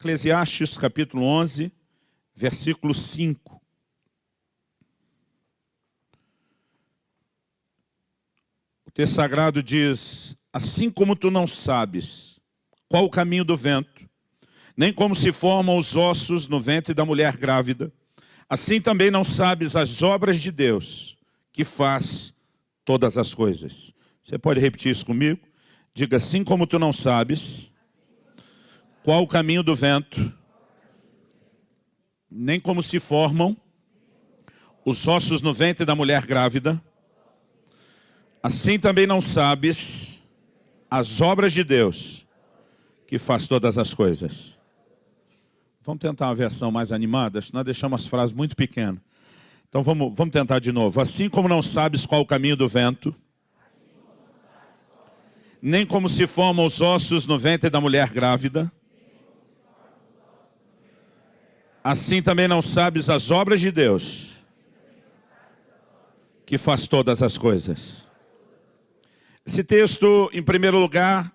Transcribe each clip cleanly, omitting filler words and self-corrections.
Eclesiastes capítulo 11, versículo 5. O texto sagrado diz: assim como tu não sabes qual o caminho do vento, nem como se formam os ossos no ventre da mulher grávida, assim também não sabes as obras de Deus, que faz todas as coisas. Você pode repetir isso comigo? Diga: assim como tu não sabes qual o caminho do vento, nem como se formam os ossos no ventre da mulher grávida, assim também não sabes as obras de Deus, que faz todas as coisas. Vamos tentar uma versão mais animada, senão deixamos as frases muito pequenas. Então vamos tentar de novo. Assim como não sabes qual o caminho do vento, nem como se formam os ossos no ventre da mulher grávida, assim também não sabes as obras de Deus, que faz todas as coisas. Esse texto, em primeiro lugar,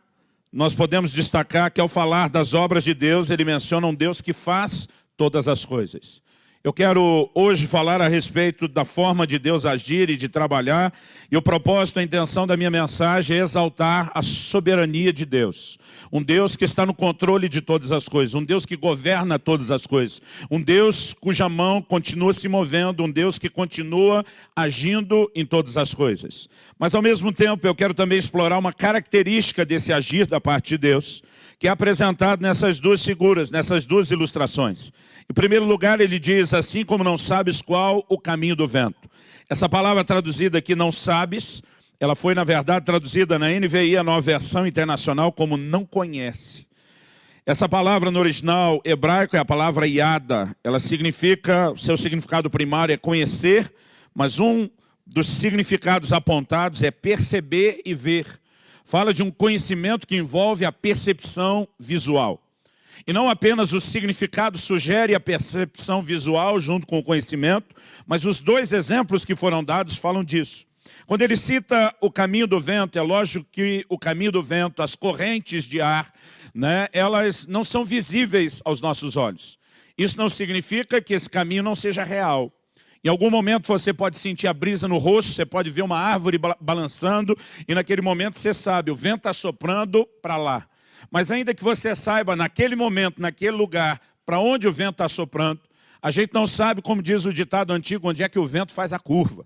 nós podemos destacar que ao falar das obras de Deus, ele menciona um Deus que faz todas as coisas. Eu quero hoje falar a respeito da forma de Deus agir e de trabalhar, e o propósito, a intenção da minha mensagem é exaltar a soberania de Deus. Um Deus que está no controle de todas as coisas, um Deus que governa todas as coisas, um Deus cuja mão continua se movendo, um Deus que continua agindo em todas as coisas. Mas ao mesmo tempo eu quero também explorar uma característica desse agir da parte de Deus, que é apresentado nessas duas figuras, nessas duas ilustrações. Em primeiro lugar, ele diz: assim como não sabes qual o caminho do vento. Essa palavra traduzida aqui, não sabes, ela foi, na verdade, traduzida na NVI, a Nova Versão Internacional, como não conhece. Essa palavra no original hebraico é a palavra yada. Ela significa, o seu significado primário é conhecer, mas um dos significados apontados é perceber e ver. Fala de um conhecimento que envolve a percepção visual. E não apenas o significado sugere a percepção visual junto com o conhecimento, mas os dois exemplos que foram dados falam disso. Quando ele cita o caminho do vento, é lógico que o caminho do vento, as correntes de ar, elas não são visíveis aos nossos olhos. Isso não significa que esse caminho não seja real. Em algum momento você pode sentir a brisa no rosto, você pode ver uma árvore balançando, e naquele momento você sabe, o vento está soprando para lá. Mas ainda que você saiba, naquele momento, naquele lugar, para onde o vento está soprando, a gente não sabe, como diz o ditado antigo, onde é que o vento faz a curva.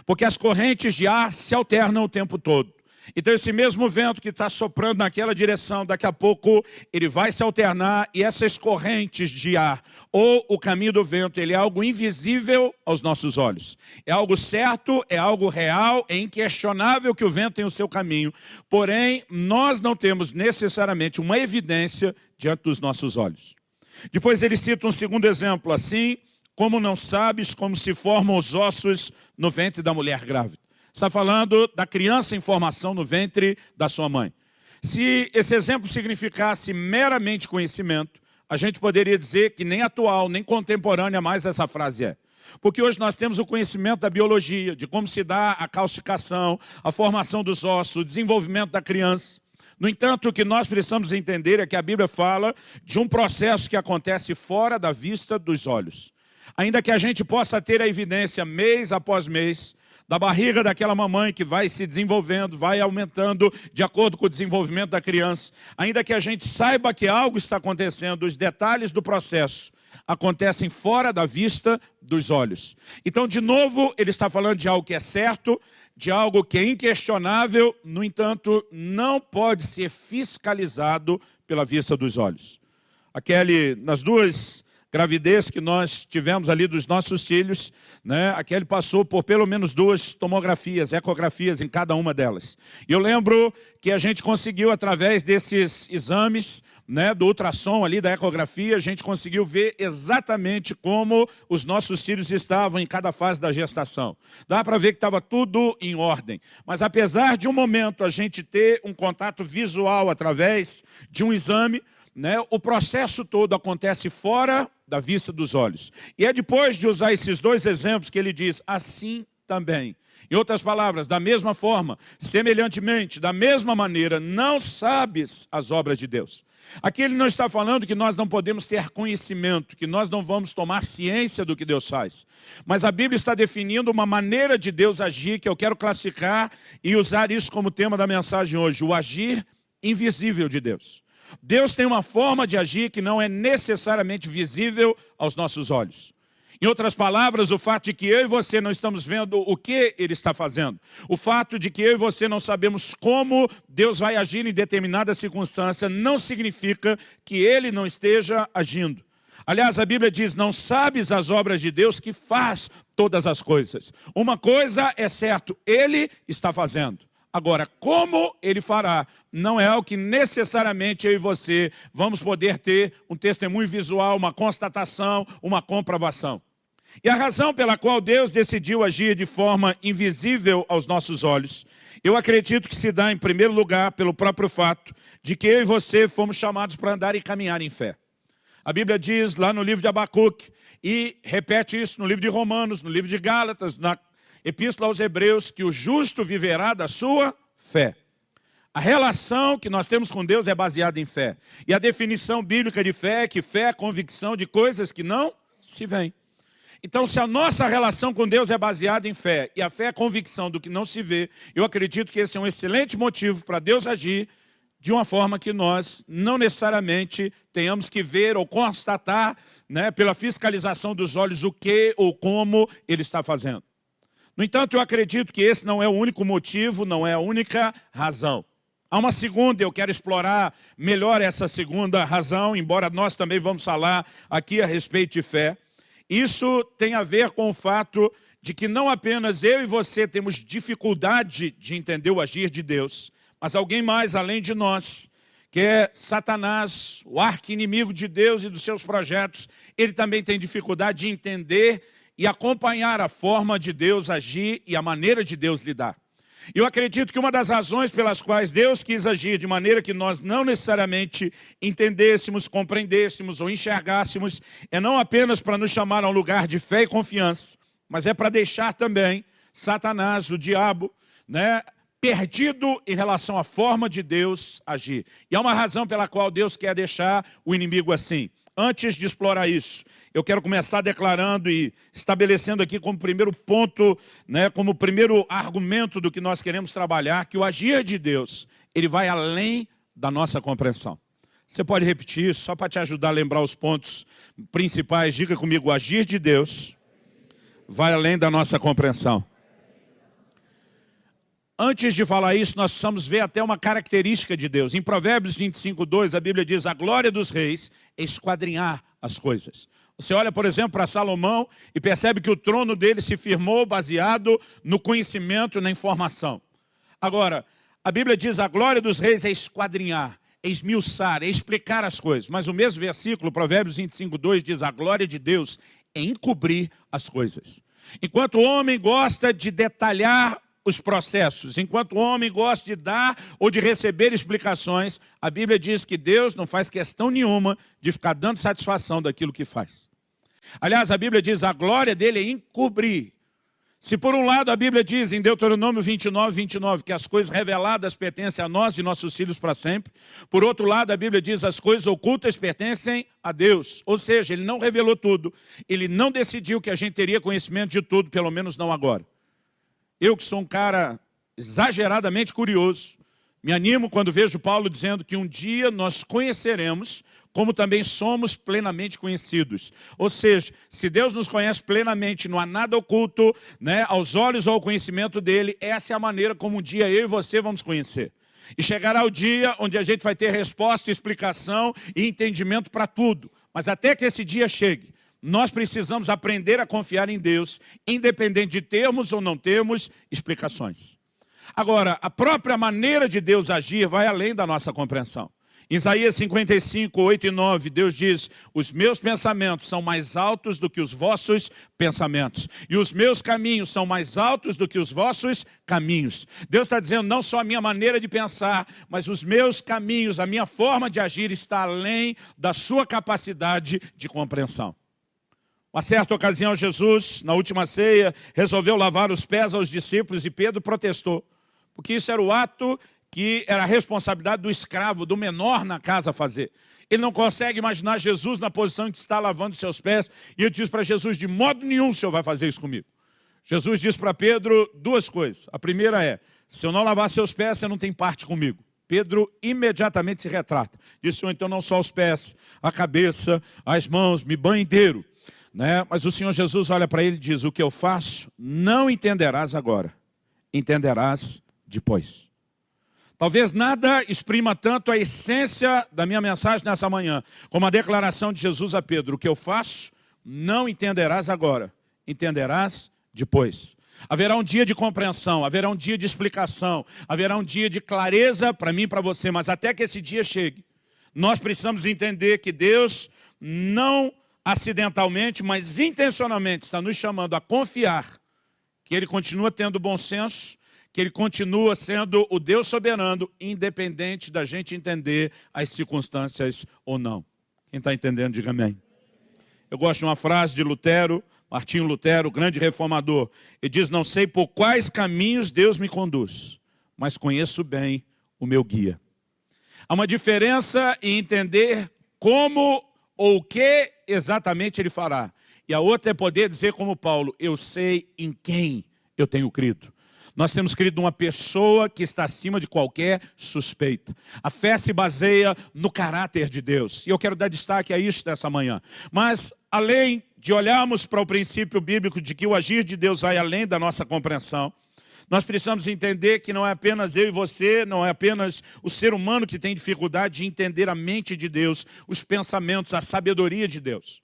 Porque as correntes de ar se alternam o tempo todo. Então esse mesmo vento que está soprando naquela direção, daqui a pouco ele vai se alternar, e essas correntes de ar, ou o caminho do vento, ele é algo invisível aos nossos olhos. É algo certo, é algo real, é inquestionável que o vento tem o seu caminho. Porém, nós não temos necessariamente uma evidência diante dos nossos olhos. Depois ele cita um segundo exemplo, assim como não sabes como se formam os ossos no ventre da mulher grávida. Está falando da criança em formação no ventre da sua mãe. Se esse exemplo significasse meramente conhecimento, a gente poderia dizer que nem atual, nem contemporânea mais essa frase é. Porque hoje nós temos o conhecimento da biologia, de como se dá a calcificação, a formação dos ossos, o desenvolvimento da criança. No entanto, o que nós precisamos entender é que a Bíblia fala de um processo que acontece fora da vista dos olhos. Ainda que a gente possa ter a evidência mês após mês, da barriga daquela mamãe que vai se desenvolvendo, vai aumentando de acordo com o desenvolvimento da criança. Ainda que a gente saiba que algo está acontecendo, os detalhes do processo acontecem fora da vista dos olhos. Então, de novo, ele está falando de algo que é certo, de algo que é inquestionável, no entanto, não pode ser fiscalizado pela vista dos olhos. Nas duas gravidez que nós tivemos ali dos nossos filhos, a Kelly passou por pelo menos 2 tomografias, ecografias em cada uma delas. E eu lembro que a gente conseguiu, através desses exames, do ultrassom ali, da ecografia, a gente conseguiu ver exatamente como os nossos filhos estavam em cada fase da gestação. Dá para ver que estava tudo em ordem. Mas apesar de um momento a gente ter um contato visual através de um exame, o processo todo acontece fora da vista dos olhos. E é depois de usar esses dois exemplos que ele diz: assim também. Em outras palavras, da mesma forma, semelhantemente, da mesma maneira, não sabes as obras de Deus. Aqui ele não está falando que nós não podemos ter conhecimento, que nós não vamos tomar ciência do que Deus faz. Mas a Bíblia está definindo uma maneira de Deus agir, que eu quero classificar e usar isso como tema da mensagem hoje, o agir invisível de Deus. Deus tem uma forma de agir que não é necessariamente visível aos nossos olhos. Em outras palavras, o fato de que eu e você não estamos vendo o que Ele está fazendo, o fato de que eu e você não sabemos como Deus vai agir em determinada circunstância, não significa que Ele não esteja agindo. Aliás, a Bíblia diz, não sabes as obras de Deus que faz todas as coisas. Uma coisa é certo, Ele está fazendo. Agora, como Ele fará, não é o que necessariamente eu e você vamos poder ter um testemunho visual, uma constatação, uma comprovação. E a razão pela qual Deus decidiu agir de forma invisível aos nossos olhos, eu acredito que se dá em primeiro lugar pelo próprio fato de que eu e você fomos chamados para andar e caminhar em fé. A Bíblia diz lá no livro de Abacuque, e repete isso no livro de Romanos, no livro de Gálatas, na Epístola aos Hebreus, que o justo viverá da sua fé. A relação que nós temos com Deus é baseada em fé. E a definição bíblica de fé é que fé é a convicção de coisas que não se veem. Então, se a nossa relação com Deus é baseada em fé, e a fé é a convicção do que não se vê, eu acredito que esse é um excelente motivo para Deus agir de uma forma que nós não necessariamente tenhamos que ver ou constatar, né, pela fiscalização dos olhos o que ou como Ele está fazendo. No entanto, eu acredito que esse não é o único motivo, não é a única razão. Há uma segunda, eu quero explorar melhor essa segunda razão, embora nós também vamos falar aqui a respeito de fé. Isso tem a ver com o fato de que não apenas eu e você temos dificuldade de entender o agir de Deus, mas alguém mais além de nós, que é Satanás, o arqui-inimigo de Deus e dos seus projetos, ele também tem dificuldade de entender e acompanhar a forma de Deus agir e a maneira de Deus lidar. Eu acredito que uma das razões pelas quais Deus quis agir de maneira que nós não necessariamente entendêssemos, compreendêssemos ou enxergássemos, é não apenas para nos chamar a um lugar de fé e confiança, mas é para deixar também Satanás, o diabo, né, perdido em relação à forma de Deus agir. E há uma razão pela qual Deus quer deixar o inimigo assim. Antes de explorar isso, eu quero começar declarando e estabelecendo aqui como primeiro ponto, né, como primeiro argumento do que nós queremos trabalhar, que o agir de Deus, ele vai além da nossa compreensão. Você pode repetir isso, só para te ajudar a lembrar os pontos principais. Diga comigo, o agir de Deus vai além da nossa compreensão. Antes de falar isso, nós precisamos ver até uma característica de Deus. Em Provérbios 25:2, a Bíblia diz, a glória dos reis é esquadrinhar as coisas. Você olha, por exemplo, para Salomão e percebe que o trono dele se firmou baseado no conhecimento, na informação. Agora, a Bíblia diz, a glória dos reis é esquadrinhar, é esmiuçar, é explicar as coisas. Mas o mesmo versículo, Provérbios 25:2, diz, a glória de Deus é encobrir as coisas. Enquanto o homem gosta de detalhar os processos, enquanto o homem gosta de dar ou de receber explicações, a Bíblia diz que Deus não faz questão nenhuma de ficar dando satisfação daquilo que faz. Aliás, a Bíblia diz, a glória dele é encobrir. Se por um lado a Bíblia diz em Deuteronômio 29:29 que as coisas reveladas pertencem a nós e nossos filhos para sempre, por outro lado a Bíblia diz as coisas ocultas pertencem a Deus. Ou seja, Ele não revelou tudo, Ele não decidiu que a gente teria conhecimento de tudo, pelo menos não agora. Eu que sou um cara exageradamente curioso, me animo quando vejo Paulo dizendo que um dia nós conheceremos como também somos plenamente conhecidos. Ou seja, se Deus nos conhece plenamente, não há nada oculto, né, aos olhos ou ao conhecimento dele, essa é a maneira como um dia eu e você vamos conhecer. E chegará o dia onde a gente vai ter resposta, explicação e entendimento para tudo. Mas até que esse dia chegue, nós precisamos aprender a confiar em Deus, independente de termos ou não termos explicações. Agora, a própria maneira de Deus agir vai além da nossa compreensão. Em Isaías 55:8-9, Deus diz, os meus pensamentos são mais altos do que os vossos pensamentos, e os meus caminhos são mais altos do que os vossos caminhos. Deus está dizendo, não só a minha maneira de pensar, mas os meus caminhos, a minha forma de agir está além da sua capacidade de compreensão. Uma certa ocasião, Jesus, na última ceia, resolveu lavar os pés aos discípulos e Pedro protestou. Porque isso era o ato que era a responsabilidade do escravo, do menor na casa fazer. Ele não consegue imaginar Jesus na posição em que está lavando seus pés. E ele diz para Jesus, de modo nenhum o Senhor vai fazer isso comigo. Jesus diz para Pedro duas coisas. A primeira é, se eu não lavar seus pés, você não tem parte comigo. Pedro imediatamente se retrata. Diz, Senhor, então não só os pés, a cabeça, as mãos, me banho inteiro. Né? Mas o Senhor Jesus olha para ele e diz, o que eu faço não entenderás agora, entenderás depois. Talvez nada exprima tanto a essência da minha mensagem nessa manhã, como a declaração de Jesus a Pedro, o que eu faço não entenderás agora, entenderás depois. Haverá um dia de compreensão, haverá um dia de explicação, haverá um dia de clareza para mim e para você, mas até que esse dia chegue, nós precisamos entender que Deus não acidentalmente, mas intencionalmente está nos chamando a confiar que Ele continua tendo bom senso, que Ele continua sendo o Deus soberano, independente da gente entender as circunstâncias ou não. Quem está entendendo, diga amém. Eu gosto de uma frase de Lutero, Martinho Lutero, grande reformador. Ele diz, não sei por quais caminhos Deus me conduz, mas conheço bem o meu guia. Há uma diferença em entender como ou o que exatamente Ele fará. E a outra é poder dizer como Paulo, eu sei em quem eu tenho crido. Nós temos crido numa pessoa que está acima de qualquer suspeita. A fé se baseia no caráter de Deus. E eu quero dar destaque a isso nessa manhã. Mas, além de olharmos para o princípio bíblico de que o agir de Deus vai além da nossa compreensão, nós precisamos entender que não é apenas eu e você, não é apenas o ser humano que tem dificuldade de entender a mente de Deus, os pensamentos, a sabedoria de Deus.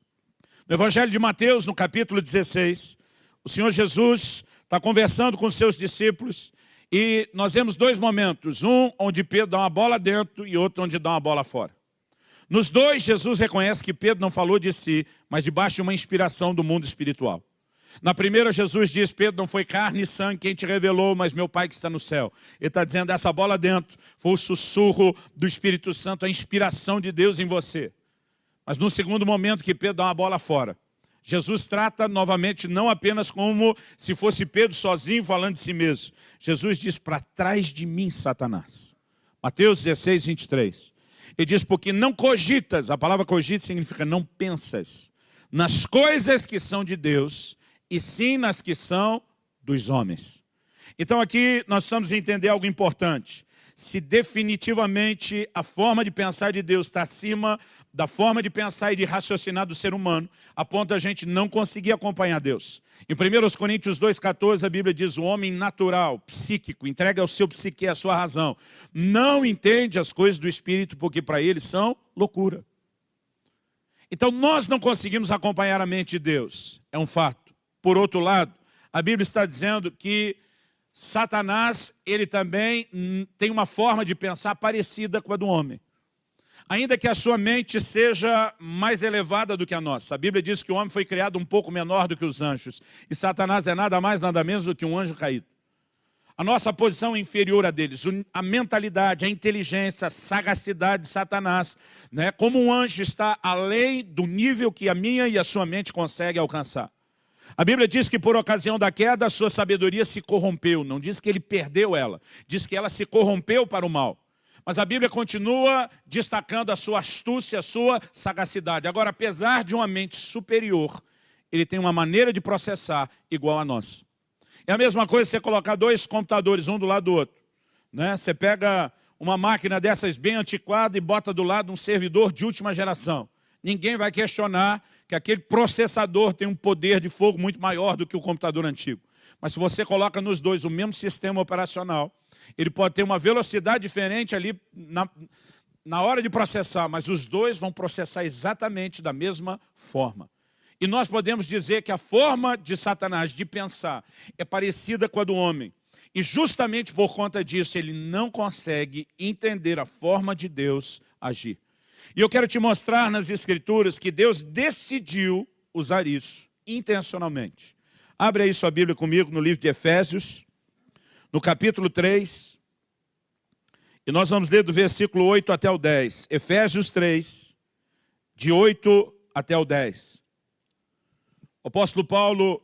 No Evangelho de Mateus, no capítulo 16, o Senhor Jesus está conversando com os seus discípulos e nós vemos dois momentos, um onde Pedro dá uma bola dentro e outro onde dá uma bola fora. Nos dois, Jesus reconhece que Pedro não falou de si, mas debaixo de uma inspiração do mundo espiritual. Na primeira, Jesus diz, Pedro, não foi carne e sangue quem te revelou, mas meu Pai que está no céu. Ele está dizendo, essa bola dentro foi o sussurro do Espírito Santo, a inspiração de Deus em você. Mas no segundo momento que Pedro dá uma bola fora, Jesus trata novamente não apenas como se fosse Pedro sozinho falando de si mesmo. Jesus diz, para trás de mim, Satanás. Mateus 16, 23. Ele diz, porque não cogitas, a palavra cogita significa não pensas, nas coisas que são de Deus, e sim nas que são dos homens. Então aqui nós precisamos entender algo importante. Se definitivamente a forma de pensar de Deus está acima da forma de pensar e de raciocinar do ser humano, a ponto a gente não conseguir acompanhar Deus. Em 1 Coríntios 2,14 a Bíblia diz, o homem natural, psíquico, entrega ao seu psique a sua razão, não entende as coisas do Espírito porque para ele são loucura. Então nós não conseguimos acompanhar a mente de Deus, é um fato. Por outro lado, a Bíblia está dizendo que Satanás, ele também tem uma forma de pensar parecida com a do homem. Ainda que a sua mente seja mais elevada do que a nossa. A Bíblia diz que o homem foi criado um pouco menor do que os anjos. E Satanás é nada mais, nada menos do que um anjo caído. A nossa posição é inferior a deles. A mentalidade, a inteligência, a sagacidade de Satanás, né? Como um anjo está além do nível que a minha e a sua mente consegue alcançar. A Bíblia diz que por ocasião da queda a sua sabedoria se corrompeu. Não diz que ele perdeu ela. Diz que ela se corrompeu para o mal. Mas a Bíblia continua destacando a sua astúcia, a sua sagacidade. Agora, apesar de uma mente superior, ele tem uma maneira de processar igual a nossa. É a mesma coisa você colocar dois computadores, um do lado do outro. Né? Você pega uma máquina dessas bem antiquada e bota do lado um servidor de última geração. Ninguém vai questionar que aquele processador tem um poder de fogo muito maior do que o computador antigo. Mas se você coloca nos dois o mesmo sistema operacional, ele pode ter uma velocidade diferente ali na hora de processar, mas os dois vão processar exatamente da mesma forma. E nós podemos dizer que a forma de Satanás de pensar é parecida com a do homem. E justamente por conta disso, ele não consegue entender a forma de Deus agir. E eu quero te mostrar nas Escrituras que Deus decidiu usar isso intencionalmente. Abre aí sua Bíblia comigo no livro de Efésios, no capítulo 3. E nós vamos ler do versículo 8 até o 10. Efésios 3, de 8 até o 10. O apóstolo Paulo,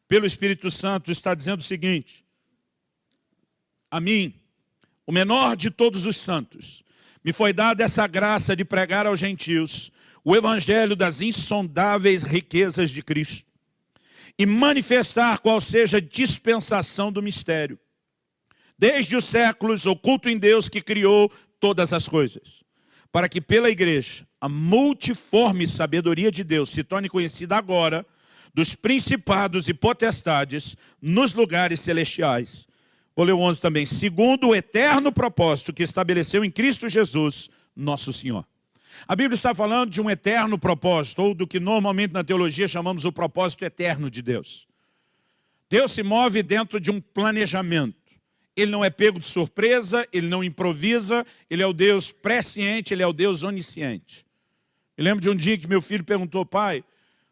pelo Espírito Santo, está dizendo o seguinte: a mim, o menor de todos os santos, me foi dada essa graça de pregar aos gentios o evangelho das insondáveis riquezas de Cristo e manifestar qual seja a dispensação do mistério, desde os séculos, oculto em Deus que criou todas as coisas, para que pela igreja a multiforme sabedoria de Deus se torne conhecida agora dos principados e potestades nos lugares celestiais. Vou ler o 11 também. Segundo o eterno propósito que estabeleceu em Cristo Jesus, nosso Senhor. A Bíblia está falando de um eterno propósito, ou do que normalmente na teologia chamamos o propósito eterno de Deus. Deus se move dentro de um planejamento. Ele não é pego de surpresa, ele não improvisa, ele é o Deus presciente, ele é o Deus onisciente. Eu lembro de um dia que meu filho perguntou: pai,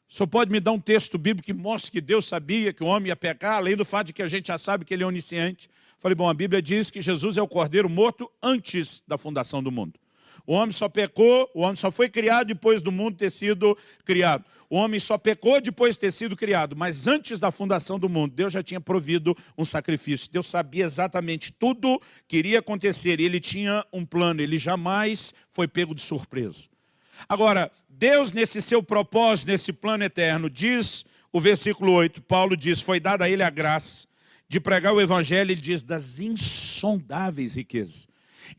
o senhor pode me dar um texto bíblico que mostre que Deus sabia que o homem ia pecar, além do fato de que a gente já sabe que ele é onisciente? Falei, bom, a Bíblia diz que Jesus é o cordeiro morto antes da fundação do mundo. O homem só pecou, o homem só foi criado depois do mundo ter sido criado. O homem só pecou depois de ter sido criado, mas antes da fundação do mundo, Deus já tinha provido um sacrifício. Deus sabia exatamente tudo que iria acontecer, e ele tinha um plano, ele jamais foi pego de surpresa. Agora, Deus, nesse seu propósito, nesse plano eterno, diz o versículo 8, Paulo diz, foi dada a ele a graça de pregar o evangelho, ele diz, das insondáveis riquezas.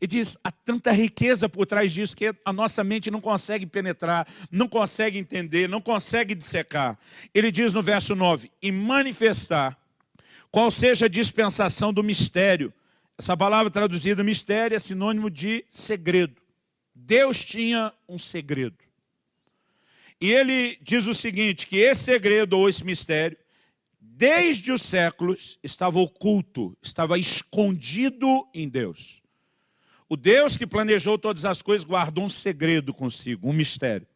E diz, há tanta riqueza por trás disso que a nossa mente não consegue penetrar, não consegue entender, não consegue dissecar. Ele diz no verso 9, e manifestar qual seja a dispensação do mistério. Essa palavra traduzida mistério é sinônimo de segredo. Deus tinha um segredo. E ele diz o seguinte, que esse segredo ou esse mistério, desde os séculos, estava oculto, estava escondido em Deus. O Deus que planejou todas as coisas guardou um segredo consigo, um mistério.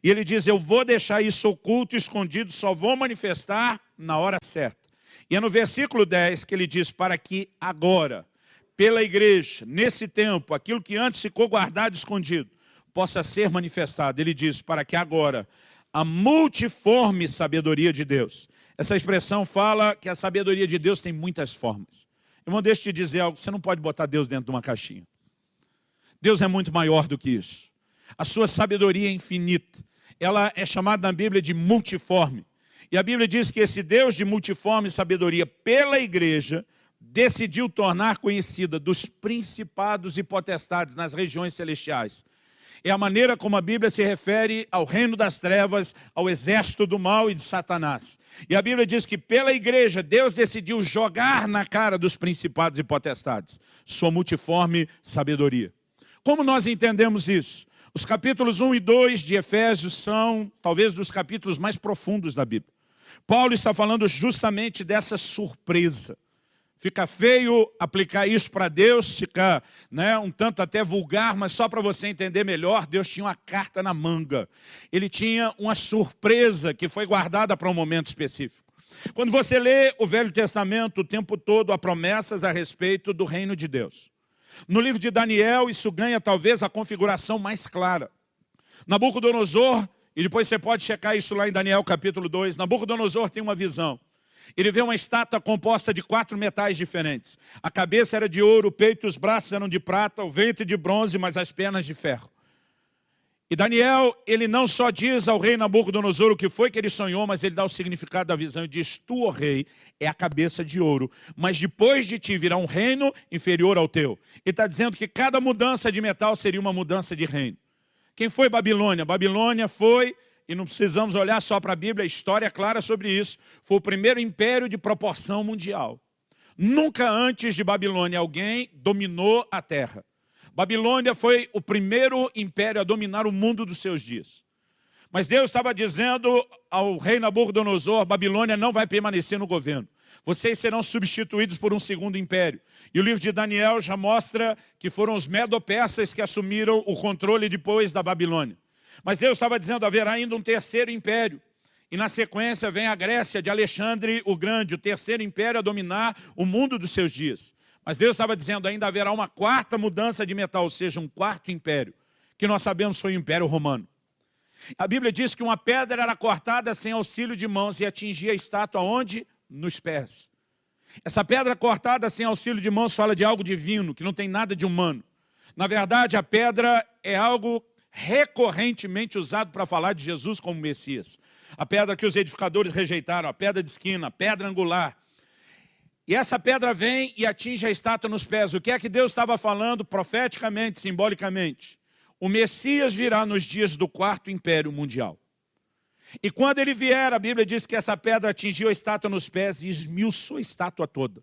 E ele diz, eu vou deixar isso oculto, escondido, só vou manifestar na hora certa. E é no versículo 10 que ele diz, para que agora, pela igreja, nesse tempo, aquilo que antes ficou guardado e escondido, possa ser manifestado. Ele diz, para que agora, a multiforme sabedoria de Deus. Essa expressão fala que a sabedoria de Deus tem muitas formas. Irmão, deixa eu te dizer algo, você não pode botar Deus dentro de uma caixinha. Deus é muito maior do que isso. A sua sabedoria é infinita. Ela é chamada na Bíblia de multiforme. E a Bíblia diz que esse Deus de multiforme sabedoria, pela igreja, decidiu tornar conhecida dos principados e potestades nas regiões celestiais. É a maneira como a Bíblia se refere ao reino das trevas, ao exército do mal e de Satanás. E a Bíblia diz que pela igreja, Deus decidiu jogar na cara dos principados e potestades sua multiforme sabedoria. Como nós entendemos isso? Os capítulos 1 e 2 de Efésios são talvez dos capítulos mais profundos da Bíblia. Paulo está falando justamente dessa surpresa. Fica feio aplicar isso para Deus, fica um tanto até vulgar, mas só para você entender melhor, Deus tinha uma carta na manga. Ele tinha uma surpresa que foi guardada para um momento específico. Quando você lê o Velho Testamento, o tempo todo há promessas a respeito do reino de Deus. No livro de Daniel, isso ganha talvez a configuração mais clara. Nabucodonosor, e depois você pode checar isso lá em Daniel capítulo 2, Nabucodonosor tem uma visão. Ele vê uma estátua composta de 4 metais diferentes. A cabeça era de ouro, o peito e os braços eram de prata, o ventre de bronze, mas as pernas de ferro. E Daniel, ele não só diz ao rei Nabucodonosor o que foi que ele sonhou, mas ele dá o significado da visão e diz, tu, ó rei, é a cabeça de ouro, mas depois de ti virá um reino inferior ao teu. Ele está dizendo que cada mudança de metal seria uma mudança de reino. Quem foi Babilônia? Babilônia foi, e não precisamos olhar só para a Bíblia, a história é clara sobre isso, foi o primeiro império de proporção mundial. Nunca antes de Babilônia alguém dominou a terra. Babilônia foi o primeiro império a dominar o mundo dos seus dias. Mas Deus estava dizendo ao rei Nabucodonosor, Babilônia não vai permanecer no governo. Vocês serão substituídos por um segundo império. E o livro de Daniel já mostra que foram os medo-persas que assumiram o controle depois da Babilônia. Mas Deus estava dizendo, haverá ainda um terceiro império. E na sequência vem a Grécia de Alexandre o Grande, o terceiro império a dominar o mundo dos seus dias. Mas Deus estava dizendo, ainda haverá uma quarta mudança de metal, ou seja, um quarto império, que nós sabemos foi o Império Romano. A Bíblia diz que uma pedra era cortada sem auxílio de mãos e atingia a estátua onde? Nos pés. Essa pedra cortada sem auxílio de mãos fala de algo divino, que não tem nada de humano. Na verdade, a pedra é algo recorrentemente usado para falar de Jesus como Messias. A pedra que os edificadores rejeitaram, a pedra de esquina, a pedra angular. E essa pedra vem e atinge a estátua nos pés. O que é que Deus estava falando profeticamente, simbolicamente? O Messias virá nos dias do quarto império mundial. E quando ele vier, a Bíblia diz que essa pedra atingiu a estátua nos pés e esmiuçou a estátua toda.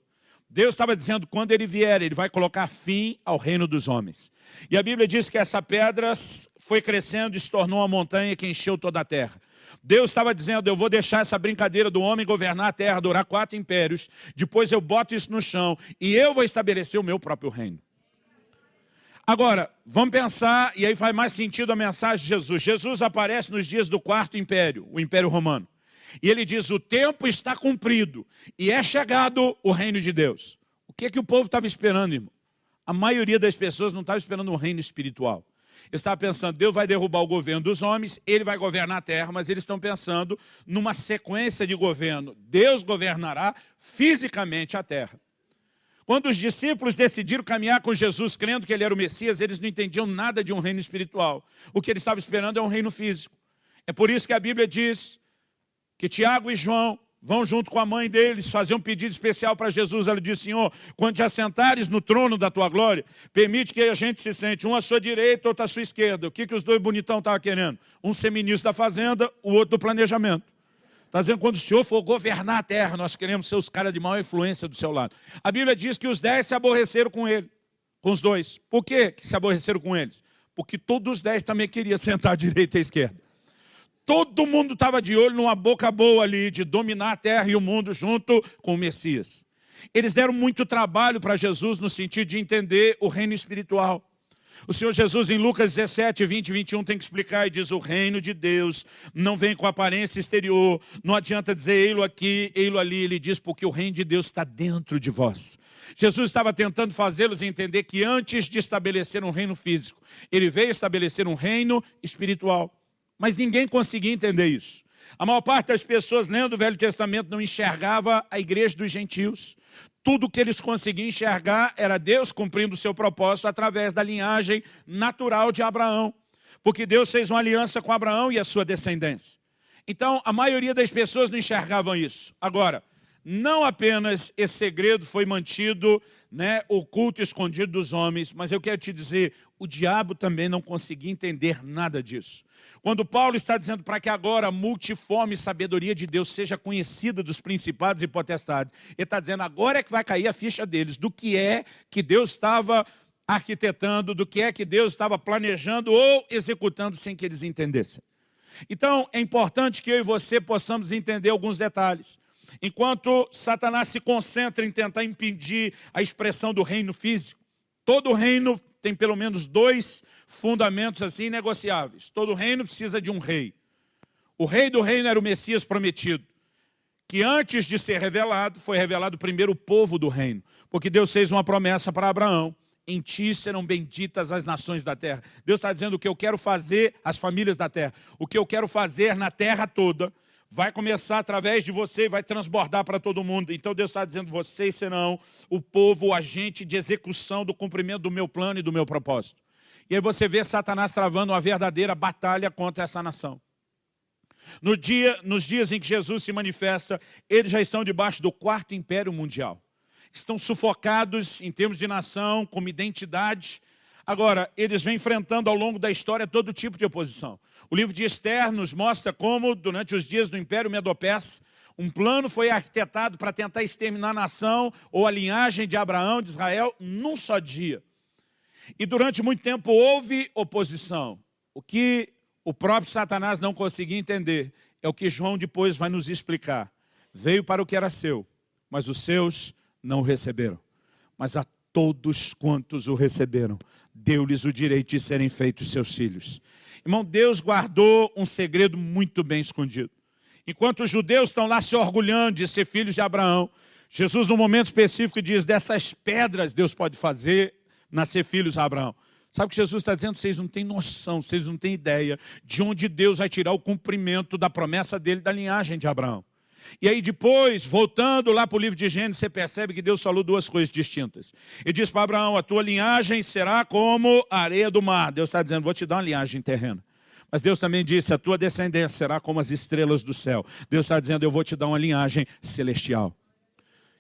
Deus estava dizendo, quando ele vier, ele vai colocar fim ao reino dos homens. E a Bíblia diz que essa pedra foi crescendo e se tornou uma montanha que encheu toda a terra. Deus estava dizendo, eu vou deixar essa brincadeira do homem governar a terra, durar 4 impérios, depois eu boto isso no chão e eu vou estabelecer o meu próprio reino. Agora, vamos pensar, e aí faz mais sentido a mensagem de Jesus. Jesus aparece nos dias do quarto império, o Império Romano. E ele diz, o tempo está cumprido e é chegado o reino de Deus. O que é que o povo estava esperando, irmão? A maioria das pessoas não estava esperando um reino espiritual. Eles estavam pensando, Deus vai derrubar o governo dos homens, ele vai governar a terra, mas eles estão pensando numa sequência de governo. Deus governará fisicamente a terra. Quando os discípulos decidiram caminhar com Jesus, crendo que ele era o Messias, eles não entendiam nada de um reino espiritual. O que eles estavam esperando é um reino físico. É por isso que a Bíblia diz que Tiago e João vão junto com a mãe deles fazer um pedido especial para Jesus. Ela diz, Senhor, quando te assentares no trono da tua glória, permite que a gente se sente, um à sua direita, outro à sua esquerda. O que os dois bonitão estavam querendo? Um ser ministro da fazenda, o outro do planejamento. Está dizendo, quando o Senhor for governar a terra, nós queremos ser os caras de maior influência do seu lado. A Bíblia diz que os 10 se aborreceram com ele, com os dois. Por que se aborreceram com eles? Porque todos os 10 também queriam sentar à direita e à esquerda. Todo mundo estava de olho numa boca boa ali, de dominar a terra e o mundo junto com o Messias. Eles deram muito trabalho para Jesus no sentido de entender o reino espiritual. O Senhor Jesus em Lucas 17, 20 e 21 tem que explicar e diz, o reino de Deus não vem com aparência exterior, não adianta dizer ei-lo aqui, ei-lo ali, ele diz porque o reino de Deus está dentro de vós. Jesus estava tentando fazê-los entender que antes de estabelecer um reino físico, ele veio estabelecer um reino espiritual. Mas ninguém conseguia entender isso. A maior parte das pessoas lendo o Velho Testamento não enxergava a igreja dos gentios. Tudo que eles conseguiam enxergar era Deus cumprindo o seu propósito através da linhagem natural de Abraão. Porque Deus fez uma aliança com Abraão e a sua descendência. Então, a maioria das pessoas não enxergavam isso. Agora, não apenas esse segredo foi mantido, oculto e escondido dos homens, mas eu quero te dizer, o diabo também não conseguia entender nada disso. Quando Paulo está dizendo para que agora a multiforme sabedoria de Deus seja conhecida dos principados e potestades, ele está dizendo agora é que vai cair a ficha deles, do que é que Deus estava arquitetando, do que é que Deus estava planejando ou executando sem que eles entendessem. Então, é importante que eu e você possamos entender alguns detalhes. Enquanto Satanás se concentra em tentar impedir a expressão do reino físico, todo reino tem pelo menos 2 fundamentos assim inegociáveis. Todo reino precisa de um rei. O rei do reino era o Messias prometido, que antes de ser revelado, foi revelado primeiro o povo do reino. Porque Deus fez uma promessa para Abraão. Em ti serão benditas as nações da terra. Deus está dizendo o que eu quero fazer às famílias da terra. O que eu quero fazer na terra toda vai começar através de você e vai transbordar para todo mundo. Então Deus está dizendo, vocês serão o povo, o agente de execução do cumprimento do meu plano e do meu propósito. E aí você vê Satanás travando uma verdadeira batalha contra essa nação. Nos dias em que Jesus se manifesta, eles já estão debaixo do 4º império mundial. Estão sufocados em termos de nação, como identidade. Agora, eles vêm enfrentando ao longo da história todo tipo de oposição. O livro de Esther nos mostra como, durante os dias do Império Medo-Persa, um plano foi arquitetado para tentar exterminar a nação ou a linhagem de Abraão, de Israel, num só dia. E durante muito tempo houve oposição. O que o próprio Satanás não conseguia entender é o que João depois vai nos explicar. Veio para o que era seu, mas os seus não o receberam. Mas a todos quantos o receberam, deu-lhes o direito de serem feitos seus filhos. Irmão, Deus guardou um segredo muito bem escondido. Enquanto os judeus estão lá se orgulhando de ser filhos de Abraão, Jesus, num momento específico, diz, dessas pedras Deus pode fazer nascer filhos de Abraão. Sabe o que Jesus está dizendo? Vocês não têm noção, vocês não têm ideia de onde Deus vai tirar o cumprimento da promessa dele da linhagem de Abraão. E aí depois, voltando lá para o livro de Gênesis, você percebe que Deus falou duas coisas distintas. Ele diz para Abraão, a tua linhagem será como a areia do mar. Deus está dizendo, vou te dar uma linhagem terrena. Mas Deus também disse, a tua descendência será como as estrelas do céu. Deus está dizendo, eu vou te dar uma linhagem celestial.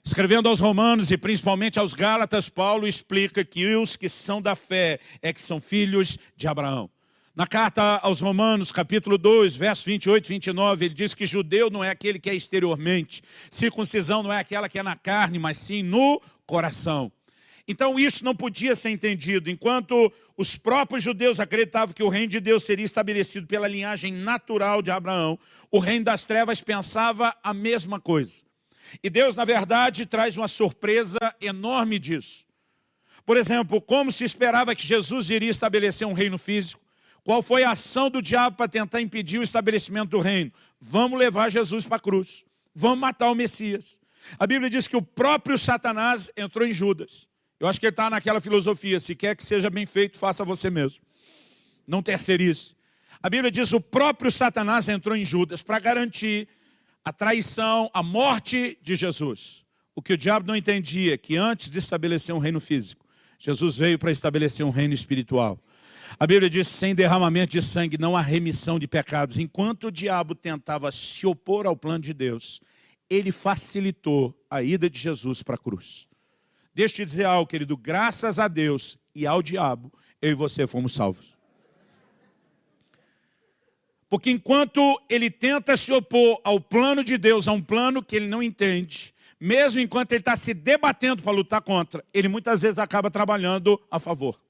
Escrevendo aos Romanos e principalmente aos Gálatas, Paulo explica que os que são da fé é que são filhos de Abraão. Na carta aos Romanos, capítulo 2, versos 28 e 29, ele diz que judeu não é aquele que é exteriormente. Circuncisão não é aquela que é na carne, mas sim no coração. Então isso não podia ser entendido. Enquanto os próprios judeus acreditavam que o reino de Deus seria estabelecido pela linhagem natural de Abraão, o reino das trevas pensava a mesma coisa. E Deus, na verdade, traz uma surpresa enorme disso. Por exemplo, como se esperava que Jesus iria estabelecer um reino físico? Qual foi a ação do diabo para tentar impedir o estabelecimento do reino? Vamos levar Jesus para a cruz. Vamos matar o Messias. A Bíblia diz que o próprio Satanás entrou em Judas. Eu acho que ele está naquela filosofia, se quer que seja bem feito, faça você mesmo. Não terceirize. A Bíblia diz que o próprio Satanás entrou em Judas para garantir a traição, a morte de Jesus. O que o diabo não entendia é que antes de estabelecer um reino físico, Jesus veio para estabelecer um reino espiritual. A Bíblia diz, sem derramamento de sangue não há remissão de pecados. Enquanto o diabo tentava se opor ao plano de Deus, ele facilitou a ida de Jesus para a cruz. Deixa eu te dizer algo, querido, graças a Deus e ao diabo, eu e você fomos salvos. Porque enquanto ele tenta se opor ao plano de Deus, a um plano que ele não entende, mesmo enquanto ele está se debatendo para lutar contra, ele muitas vezes acaba trabalhando a favor.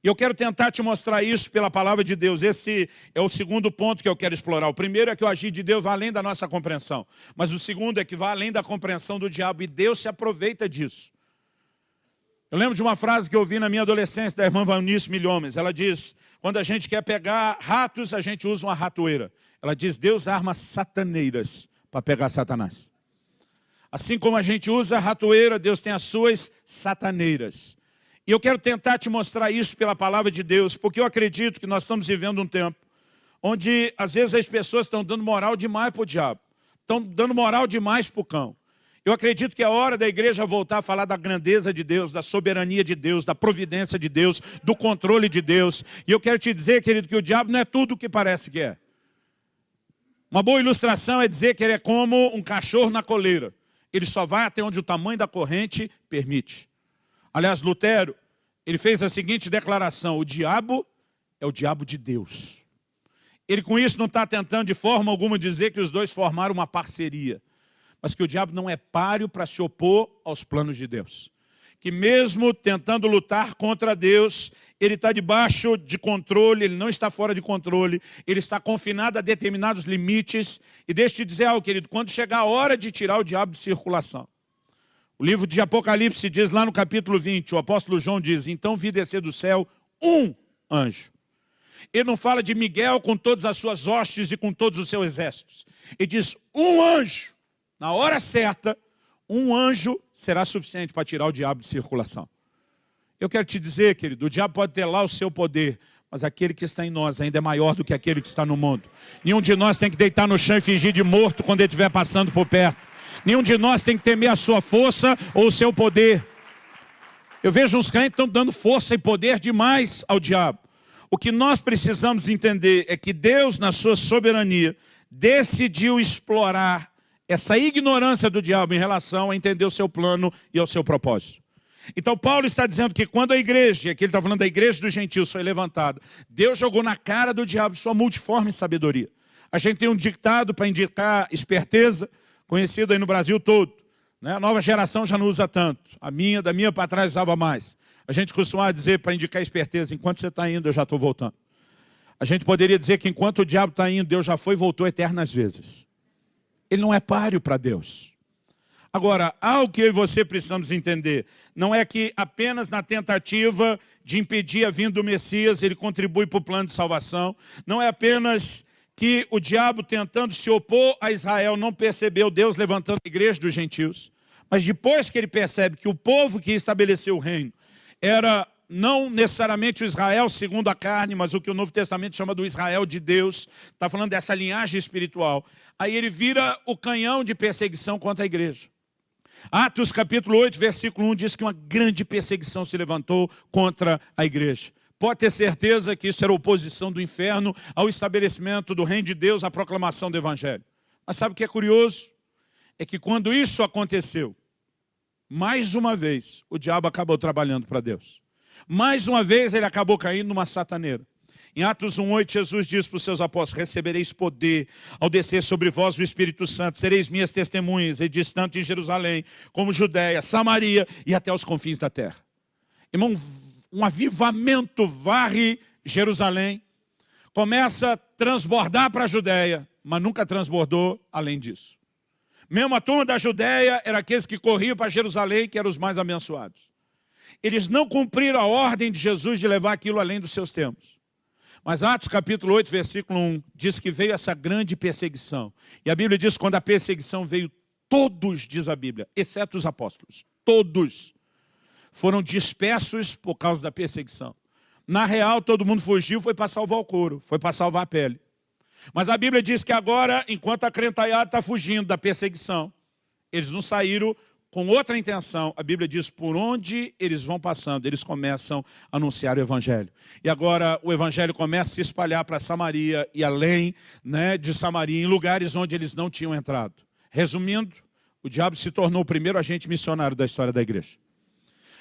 E eu quero tentar te mostrar isso pela palavra de Deus. Esse é o segundo ponto que eu quero explorar. O primeiro é que o agir de Deus vai além da nossa compreensão. Mas o segundo é que vai além da compreensão do diabo. E Deus se aproveita disso. Eu lembro de uma frase que eu ouvi na minha adolescência da irmã Valnice Milhomes. Ela diz, quando a gente quer pegar ratos, a gente usa uma ratoeira. Ela diz, Deus arma sataneiras para pegar Satanás. Assim como a gente usa a ratoeira, Deus tem as suas sataneiras. E eu quero tentar te mostrar isso pela palavra de Deus, porque eu acredito que nós estamos vivendo um tempo onde às vezes as pessoas estão dando moral demais para o diabo, estão dando moral demais para o cão. Eu acredito que é hora da igreja voltar a falar da grandeza de Deus, da soberania de Deus, da providência de Deus, do controle de Deus. E eu quero te dizer, querido, que o diabo não é tudo o que parece que é. Uma boa ilustração é dizer que ele é como um cachorro na coleira. Ele só vai até onde o tamanho da corrente permite. Aliás, Lutero, ele fez a seguinte declaração, o diabo é o diabo de Deus. Ele com isso não está tentando de forma alguma dizer que os dois formaram uma parceria, mas que o diabo não é páreo para se opor aos planos de Deus. Que mesmo tentando lutar contra Deus, ele está debaixo de controle, ele não está fora de controle, ele está confinado a determinados limites. E deixa eu te dizer algo, querido, quando chegar a hora de tirar o diabo de circulação, o livro de Apocalipse diz lá no capítulo 20, o apóstolo João diz, então vi descer do céu um anjo. Ele não fala de Miguel com todas as suas hostes e com todos os seus exércitos. Ele diz um anjo. Na hora certa, um anjo será suficiente para tirar o diabo de circulação. Eu quero te dizer, querido, o diabo pode ter lá o seu poder, mas aquele que está em nós ainda é maior do que aquele que está no mundo. Nenhum de nós tem que deitar no chão e fingir de morto quando ele estiver passando por perto. Nenhum de nós tem que temer a sua força ou o seu poder. Eu vejo uns crentes que estão dando força e poder demais ao diabo. O que nós precisamos entender é que Deus, na sua soberania, decidiu explorar essa ignorância do diabo em relação a entender o seu plano e ao seu propósito. Então Paulo está dizendo que quando a igreja, e aqui ele está falando da igreja dos gentios, foi levantada, Deus jogou na cara do diabo sua multiforme sabedoria. A gente tem um ditado para indicar esperteza, conhecido aí no Brasil todo. Né? A nova geração já não usa tanto. Da minha para trás usava mais. A gente costumava dizer para indicar esperteza, enquanto você está indo, eu já estou voltando. A gente poderia dizer que enquanto o diabo está indo, Deus já foi e voltou eternas vezes. Ele não é páreo para Deus. Agora, algo que eu e você precisamos entender, não é que apenas na tentativa de impedir a vinda do Messias, ele contribui para o plano de salvação. Não é apenas que o diabo tentando se opor a Israel não percebeu Deus levantando a igreja dos gentios. Mas depois que ele percebe que o povo que estabeleceu o reino era não necessariamente o Israel segundo a carne, mas o que o Novo Testamento chama do Israel de Deus. Está falando dessa linhagem espiritual. Aí ele vira o canhão de perseguição contra a igreja. Atos capítulo 8, versículo 1 diz que uma grande perseguição se levantou contra a igreja. Pode ter certeza que isso era oposição do inferno ao estabelecimento do reino de Deus, à proclamação do evangelho. Mas sabe o que é curioso? É que quando isso aconteceu, mais uma vez o diabo acabou trabalhando para Deus. Mais uma vez ele acabou caindo numa sataneira. Em Atos 1,8, Jesus diz para os seus apóstolos: recebereis poder ao descer sobre vós o Espírito Santo, sereis minhas testemunhas, e diz tanto em Jerusalém, como Judeia, Samaria e até os confins da terra. Irmão, um avivamento varre Jerusalém, começa a transbordar para a Judeia, mas nunca transbordou além disso. Mesmo a turma da Judeia era aqueles que corriam para Jerusalém, que eram os mais abençoados. Eles não cumpriram a ordem de Jesus de levar aquilo além dos seus tempos. Mas Atos capítulo 8, versículo 1, diz que veio essa grande perseguição. E a Bíblia diz que quando a perseguição veio, todos, diz a Bíblia, exceto os apóstolos, todos foram dispersos por causa da perseguição. Na real, todo mundo fugiu, foi para salvar o couro, foi para salvar a pele. Mas a Bíblia diz que agora, enquanto a crentaiada está fugindo da perseguição, eles não saíram com outra intenção. A Bíblia diz, por onde eles vão passando, eles começam a anunciar o evangelho. E agora o evangelho começa a se espalhar para Samaria e além, de Samaria, em lugares onde eles não tinham entrado. Resumindo, o diabo se tornou o primeiro agente missionário da história da igreja.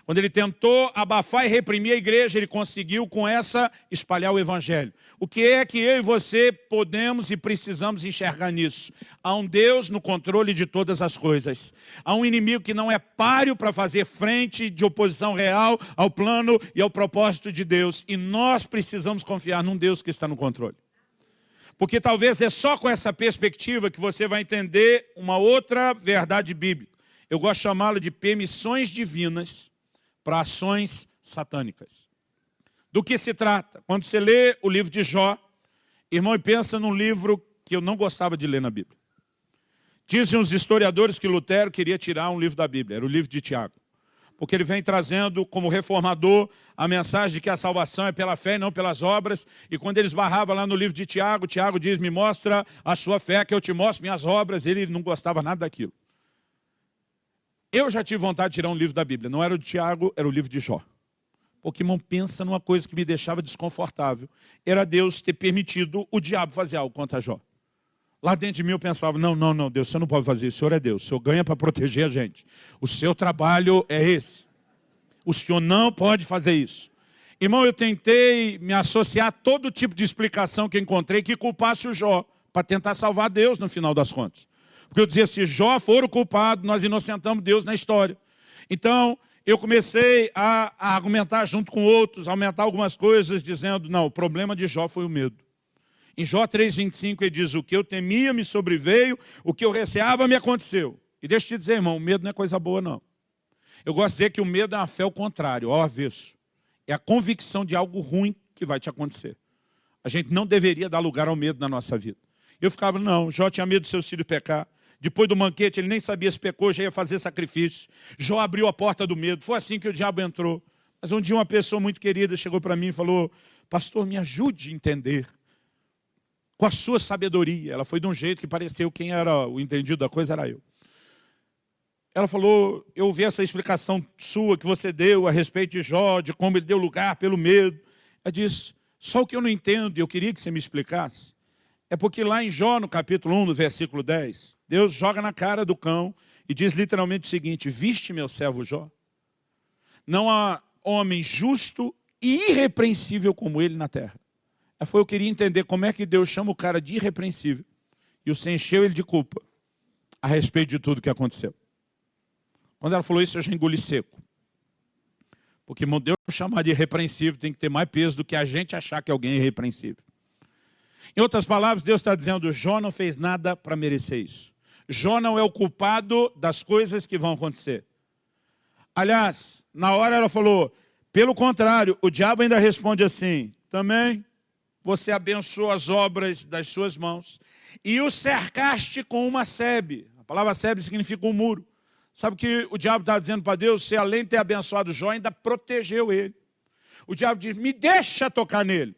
Quando ele tentou abafar e reprimir a igreja, ele conseguiu com essa espalhar o evangelho. O que é que eu e você podemos e precisamos enxergar nisso? Há um Deus no controle de todas as coisas. Há um inimigo que não é páreo para fazer frente de oposição real ao plano e ao propósito de Deus. E nós precisamos confiar num Deus que está no controle. Porque talvez é só com essa perspectiva que você vai entender uma outra verdade bíblica. Eu gosto de chamá-la de permissões divinas para ações satânicas. Do que se trata? Quando você lê o livro de Jó, irmão, e pensa num livro que eu não gostava de ler na Bíblia. Dizem os historiadores que Lutero queria tirar um livro da Bíblia, era o livro de Tiago. Porque ele vem trazendo como reformador a mensagem de que a salvação é pela fé e não pelas obras. E quando ele esbarrava lá no livro de Tiago, Tiago diz, me mostra a sua fé que eu te mostro minhas obras. Ele não gostava nada daquilo. Eu já tive vontade de tirar um livro da Bíblia. Não era o de Tiago, era o livro de Jó. Porque, irmão, pensa numa coisa que me deixava desconfortável. Era Deus ter permitido o diabo fazer algo contra Jó. Lá dentro de mim eu pensava, não, Deus, você não pode fazer isso. O Senhor é Deus, o Senhor ganha para proteger a gente. O seu trabalho é esse. O Senhor não pode fazer isso. Irmão, eu tentei me associar a todo tipo de explicação que encontrei que culpasse o Jó, para tentar salvar Deus no final das contas. Porque eu dizia, se Jó for o culpado, nós inocentamos Deus na história. Então, eu comecei a argumentar junto com outros, aumentar algumas coisas, dizendo, não, o problema de Jó foi o medo. Em Jó 3,25 ele diz, o que eu temia me sobreveio, o que eu receava me aconteceu. E deixa eu te dizer, irmão, o medo não é coisa boa, não. Eu gosto de dizer que o medo é uma fé ao contrário, ao avesso. É a convicção de algo ruim que vai te acontecer. A gente não deveria dar lugar ao medo na nossa vida. Eu ficava, não, Jó tinha medo do seu filho pecar. Depois do banquete, ele nem sabia se pecou, já ia fazer sacrifício. Jó abriu a porta do medo. Foi assim que o diabo entrou. Mas um dia uma pessoa muito querida chegou para mim e falou, pastor, me ajude a entender. Com a sua sabedoria. Ela foi de um jeito que pareceu quem era o entendido da coisa, era eu. Ela falou, eu ouvi essa explicação sua que você deu a respeito de Jó, de como ele deu lugar pelo medo. Ela disse, só o que eu não entendo, e eu queria que você me explicasse, é porque lá em Jó, no capítulo 1, no versículo 10, Deus joga na cara do cão e diz literalmente o seguinte, viste meu servo Jó? Não há homem justo e irrepreensível como ele na terra. Eu queria entender como é que Deus chama o cara de irrepreensível e você encheu ele de culpa a respeito de tudo que aconteceu. Quando ela falou isso, eu já engoli seco. Porque Deus chamar de irrepreensível tem que ter mais peso do que a gente achar que alguém é irrepreensível. Em outras palavras, Deus está dizendo, Jó não fez nada para merecer isso. Jó não é o culpado das coisas que vão acontecer. Aliás, na hora ela falou, pelo contrário, o diabo ainda responde assim, também você abençoou as obras das suas mãos e o cercaste com uma sebe. A palavra sebe significa um muro. Sabe o que o diabo está dizendo para Deus? Você, além de ter abençoado Jó, ainda protegeu ele. O diabo diz, me deixa tocar nele.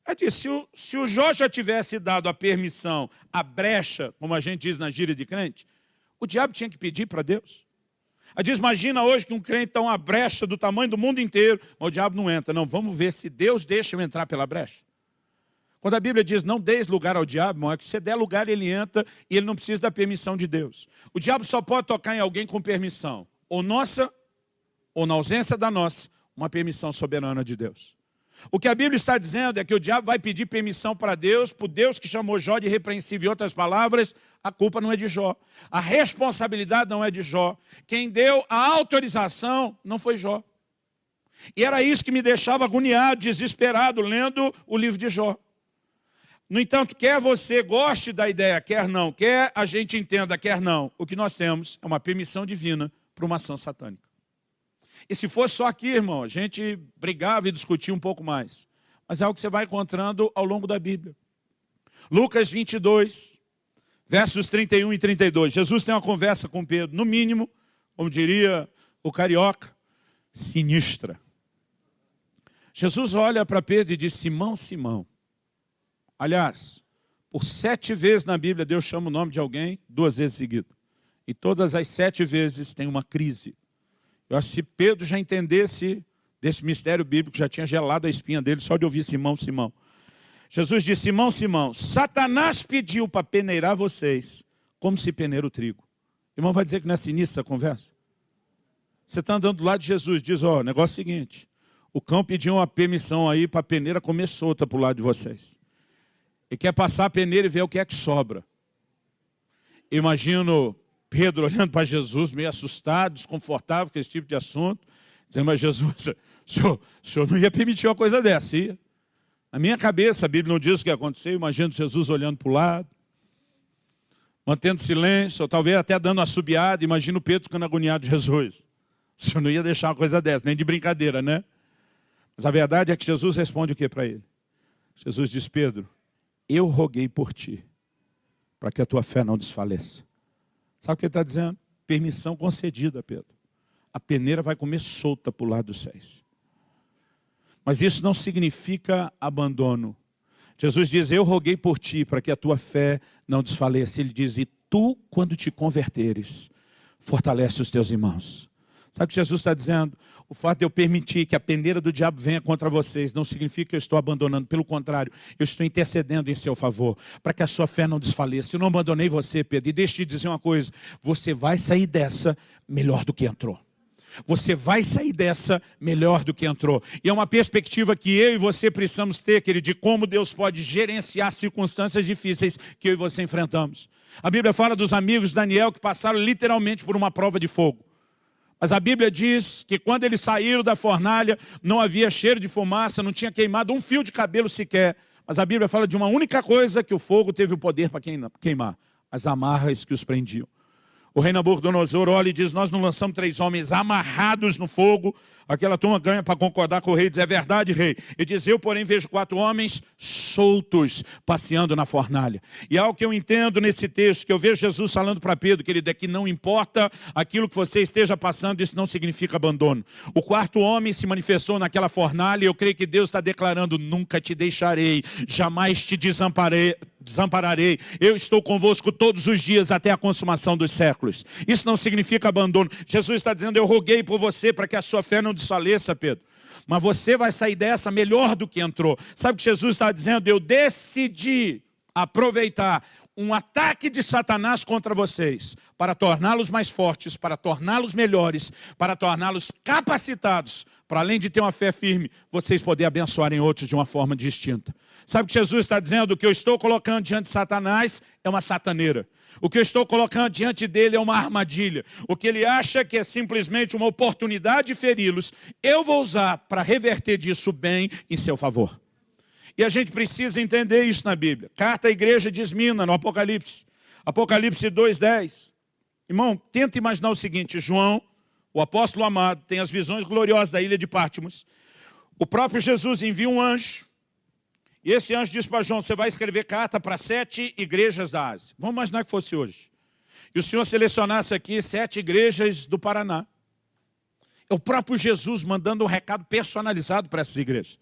Ela diz, se o Jó já tivesse dado a permissão, a brecha, como a gente diz na gíria de crente, o diabo tinha que pedir para Deus. Ela diz, imagina hoje que um crente está uma brecha do tamanho do mundo inteiro, mas o diabo não entra. Não, vamos ver se Deus deixa eu entrar pela brecha. Quando a Bíblia diz, não deis lugar ao diabo, irmão, é que se der lugar ele entra e ele não precisa da permissão de Deus. O diabo só pode tocar em alguém com permissão, ou nossa, ou na ausência da nossa, uma permissão soberana de Deus. O que a Bíblia está dizendo é que o diabo vai pedir permissão para Deus, por Deus que chamou Jó de irrepreensível. Em outras palavras, a culpa não é de Jó. A responsabilidade não é de Jó. Quem deu a autorização não foi Jó. E era isso que me deixava agoniado, desesperado, lendo o livro de Jó. No entanto, quer você goste da ideia, quer não, quer a gente entenda, quer não, o que nós temos é uma permissão divina para uma ação satânica. E se fosse só aqui, irmão, a gente brigava e discutia um pouco mais. Mas é algo que você vai encontrando ao longo da Bíblia. Lucas 22, versos 31 e 32. Jesus tem uma conversa com Pedro, no mínimo, como diria o carioca, sinistra. Jesus olha para Pedro e diz, Simão, Simão. Aliás, por 7 vezes na Bíblia, Deus chama o nome de alguém 2 vezes seguido. E todas as 7 vezes tem uma crise. Eu acho que se Pedro já entendesse desse mistério bíblico, já tinha gelado a espinha dele só de ouvir Simão, Simão. Jesus disse, Simão, Simão, Satanás pediu para peneirar vocês, como se peneira o trigo. O irmão vai dizer que não é sinistra a conversa? Você está andando do lado de Jesus, diz, ó, o negócio é o seguinte, o cão pediu uma permissão aí para a peneira comer solta para o lado de vocês. Ele quer passar a peneira e ver o que é que sobra. Imagino Pedro olhando para Jesus, meio assustado, desconfortável com esse tipo de assunto, dizendo, mas Jesus, o senhor não ia permitir uma coisa dessa, ia? Na minha cabeça, a Bíblia não diz o que aconteceu, imagino Jesus olhando para o lado, mantendo silêncio, ou talvez até dando uma assobiada, imagino Pedro ficando agoniado de Jesus. O senhor não ia deixar uma coisa dessa, nem de brincadeira, né? Mas a verdade é que Jesus responde o que para ele? Jesus diz, Pedro, eu roguei por ti, para que a tua fé não desfaleça. Sabe o que ele está dizendo? Permissão concedida, Pedro. A peneira vai comer solta para o lado dos céus. Mas isso não significa abandono. Jesus diz, eu roguei por ti, para que a tua fé não desfaleça. Ele diz, e tu, quando te converteres, fortalece os teus irmãos. Sabe o que Jesus está dizendo? O fato de eu permitir que a peneira do diabo venha contra vocês não significa que eu estou abandonando. Pelo contrário, eu estou intercedendo em seu favor, para que a sua fé não desfaleça. Eu não abandonei você, Pedro. E deixa eu te dizer uma coisa, você vai sair dessa melhor do que entrou. Você vai sair dessa melhor do que entrou. E é uma perspectiva que eu e você precisamos ter, querido, de como Deus pode gerenciar circunstâncias difíceis que eu e você enfrentamos. A Bíblia fala dos amigos de Daniel que passaram literalmente por uma prova de fogo. Mas a Bíblia diz que quando eles saíram da fornalha, não havia cheiro de fumaça, não tinha queimado um fio de cabelo sequer. Mas a Bíblia fala de uma única coisa que o fogo teve o poder para queimar: as amarras que os prendiam. O rei Nabucodonosor olha e diz, nós não lançamos 3 homens amarrados no fogo. Aquela turma ganha para concordar com o rei, diz, é verdade, rei. Ele diz, eu porém vejo 4 homens soltos, passeando na fornalha. E algo que eu entendo nesse texto, que eu vejo Jesus falando para Pedro, querido, é que não importa aquilo que você esteja passando, isso não significa abandono. O 4º homem se manifestou naquela fornalha e eu creio que Deus está declarando, nunca te deixarei, jamais te desampararei. Eu estou convosco todos os dias até a consumação dos séculos. Isso não significa abandono. Jesus está dizendo, eu roguei por você para que a sua fé não desfaleça, Pedro. Mas você vai sair dessa melhor do que entrou. Sabe o que Jesus está dizendo? Eu decidi aproveitar um ataque de Satanás contra vocês para torná-los mais fortes, para torná-los melhores, para torná-los capacitados, para além de ter uma fé firme, vocês poderem abençoarem outros de uma forma distinta. Sabe o que Jesus está dizendo? O que eu estou colocando diante de Satanás é uma sataneira. O que eu estou colocando diante dele é uma armadilha. O que ele acha que é simplesmente uma oportunidade de feri-los, eu vou usar para reverter disso bem em seu favor. E a gente precisa entender isso na Bíblia. Carta à igreja de Esmina, no Apocalipse. Apocalipse 2:10. Irmão, tenta imaginar o seguinte, João, o apóstolo amado, tem as visões gloriosas da ilha de Patmos. O próprio Jesus envia um anjo. E esse anjo diz para João, você vai escrever carta para 7 igrejas da Ásia. Vamos imaginar que fosse hoje. E o Senhor selecionasse aqui 7 igrejas do Paraná. É o próprio Jesus mandando um recado personalizado para essas igrejas.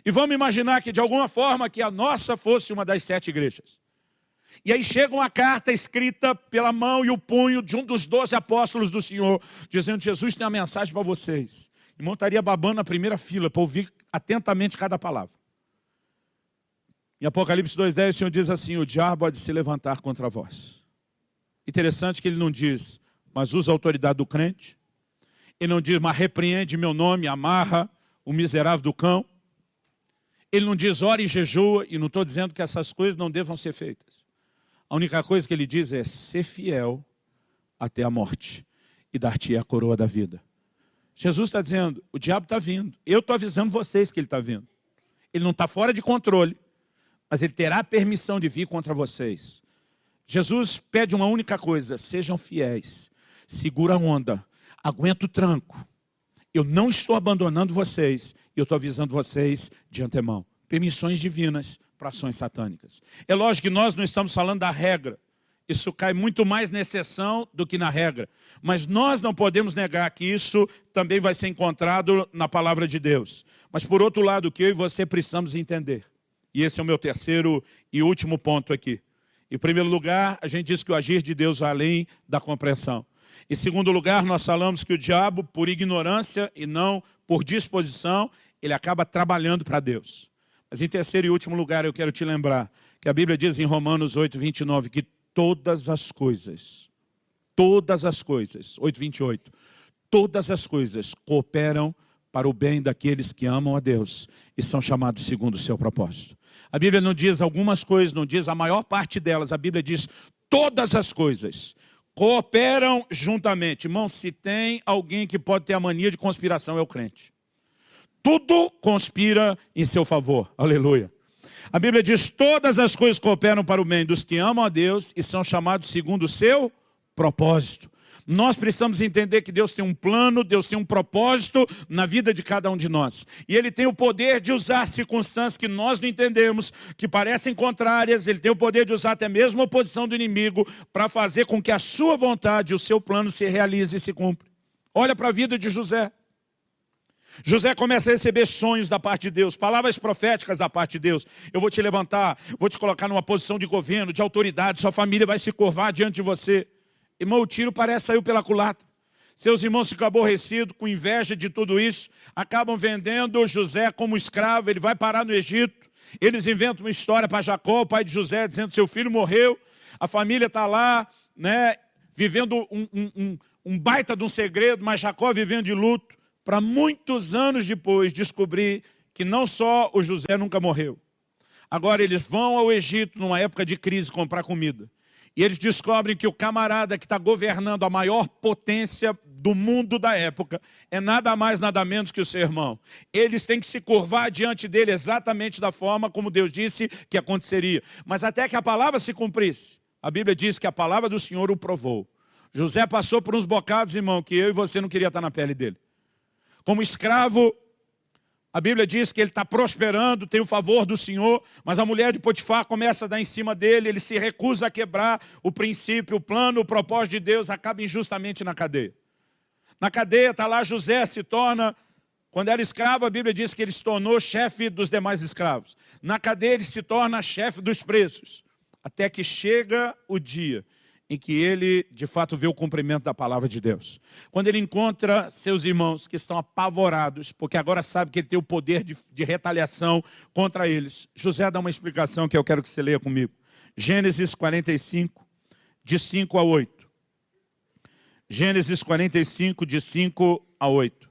E vamos imaginar que de alguma forma que a nossa fosse uma das 7 igrejas. E aí chega uma carta escrita pela mão e o punho de um dos 12 apóstolos do Senhor, dizendo: Jesus tem uma mensagem para vocês. E montaria babando na primeira fila para ouvir atentamente cada palavra. Em Apocalipse 2,10 o Senhor diz assim: o diabo há de se levantar contra vós. Interessante que ele não diz, mas usa a autoridade do crente. Ele não diz, mas repreende meu nome, amarra o miserável do cão. Ele não diz, ora e jejua, e não estou dizendo que essas coisas não devam ser feitas. A única coisa que ele diz é, ser fiel até a morte e dar-te a coroa da vida. Jesus está dizendo, o diabo está vindo. Eu estou avisando vocês que ele está vindo. Ele não está fora de controle, mas ele terá permissão de vir contra vocês. Jesus pede uma única coisa, sejam fiéis, segura a onda, aguenta o tranco. Eu não estou abandonando vocês, eu estou avisando vocês de antemão. Permissões divinas para ações satânicas. É lógico que nós não estamos falando da regra. Isso cai muito mais na exceção do que na regra. Mas nós não podemos negar que isso também vai ser encontrado na palavra de Deus. Mas por outro lado, o que eu e você precisamos entender. E esse é o meu terceiro e último ponto aqui. Em primeiro lugar, a gente diz que o agir de Deus vai além da compreensão. Em segundo lugar, nós falamos que o diabo, por ignorância e não por disposição, ele acaba trabalhando para Deus. Mas em terceiro e último lugar, eu quero te lembrar que a Bíblia diz em Romanos 8:29 que todas as coisas, 8:28, todas as coisas cooperam para o bem daqueles que amam a Deus e são chamados segundo o seu propósito. A Bíblia não diz algumas coisas, não diz a maior parte delas, a Bíblia diz todas as coisas cooperam juntamente. Irmão, se tem alguém que pode ter a mania de conspiração, é o crente. Tudo conspira em seu favor. Aleluia. A Bíblia diz, todas as coisas cooperam para o bem dos que amam a Deus e são chamados segundo o seu propósito. Nós precisamos entender que Deus tem um plano, Deus tem um propósito na vida de cada um de nós. E Ele tem o poder de usar circunstâncias que nós não entendemos, que parecem contrárias. Ele tem o poder de usar até mesmo a oposição do inimigo para fazer com que a sua vontade, o seu plano se realize e se cumpra. Olha para a vida de José. José começa a receber sonhos da parte de Deus, palavras proféticas da parte de Deus. Eu vou te levantar, vou te colocar numa posição de governo, de autoridade, sua família vai se curvar diante de você. Irmão, o tiro parece que saiu pela culatra. Seus irmãos ficam aborrecidos, com inveja de tudo isso, acabam vendendo José como escravo, ele vai parar no Egito. Eles inventam uma história para Jacó, o pai de José, dizendo que seu filho morreu. A família está lá, né, vivendo um baita de um segredo, mas Jacó vivendo de luto. Para muitos anos depois descobrir que não só o José nunca morreu. Agora eles vão ao Egito numa época de crise comprar comida. E eles descobrem que o camarada que está governando a maior potência do mundo da época é nada mais, nada menos que o seu irmão. Eles têm que se curvar diante dele exatamente da forma como Deus disse que aconteceria. Mas até que a palavra se cumprisse, a Bíblia diz que a palavra do Senhor o provou. José passou por uns bocados, irmão, que eu e você não queria estar na pele dele. Como escravo, a Bíblia diz que ele está prosperando, tem o favor do Senhor, mas a mulher de Potifar começa a dar em cima dele, ele se recusa a quebrar o princípio, o plano, o propósito de Deus, acaba injustamente na cadeia. Na cadeia está lá José, se torna, quando era escravo, a Bíblia diz que ele se tornou chefe dos demais escravos. Na cadeia ele se torna chefe dos presos, até que chega o dia em que ele, de fato, vê o cumprimento da palavra de Deus. Quando ele encontra seus irmãos que estão apavorados, porque agora sabe que ele tem o poder de retaliação contra eles. José dá uma explicação que eu quero que você leia comigo. Gênesis 45, de 5 a 8. Gênesis 45, de 5 a 8.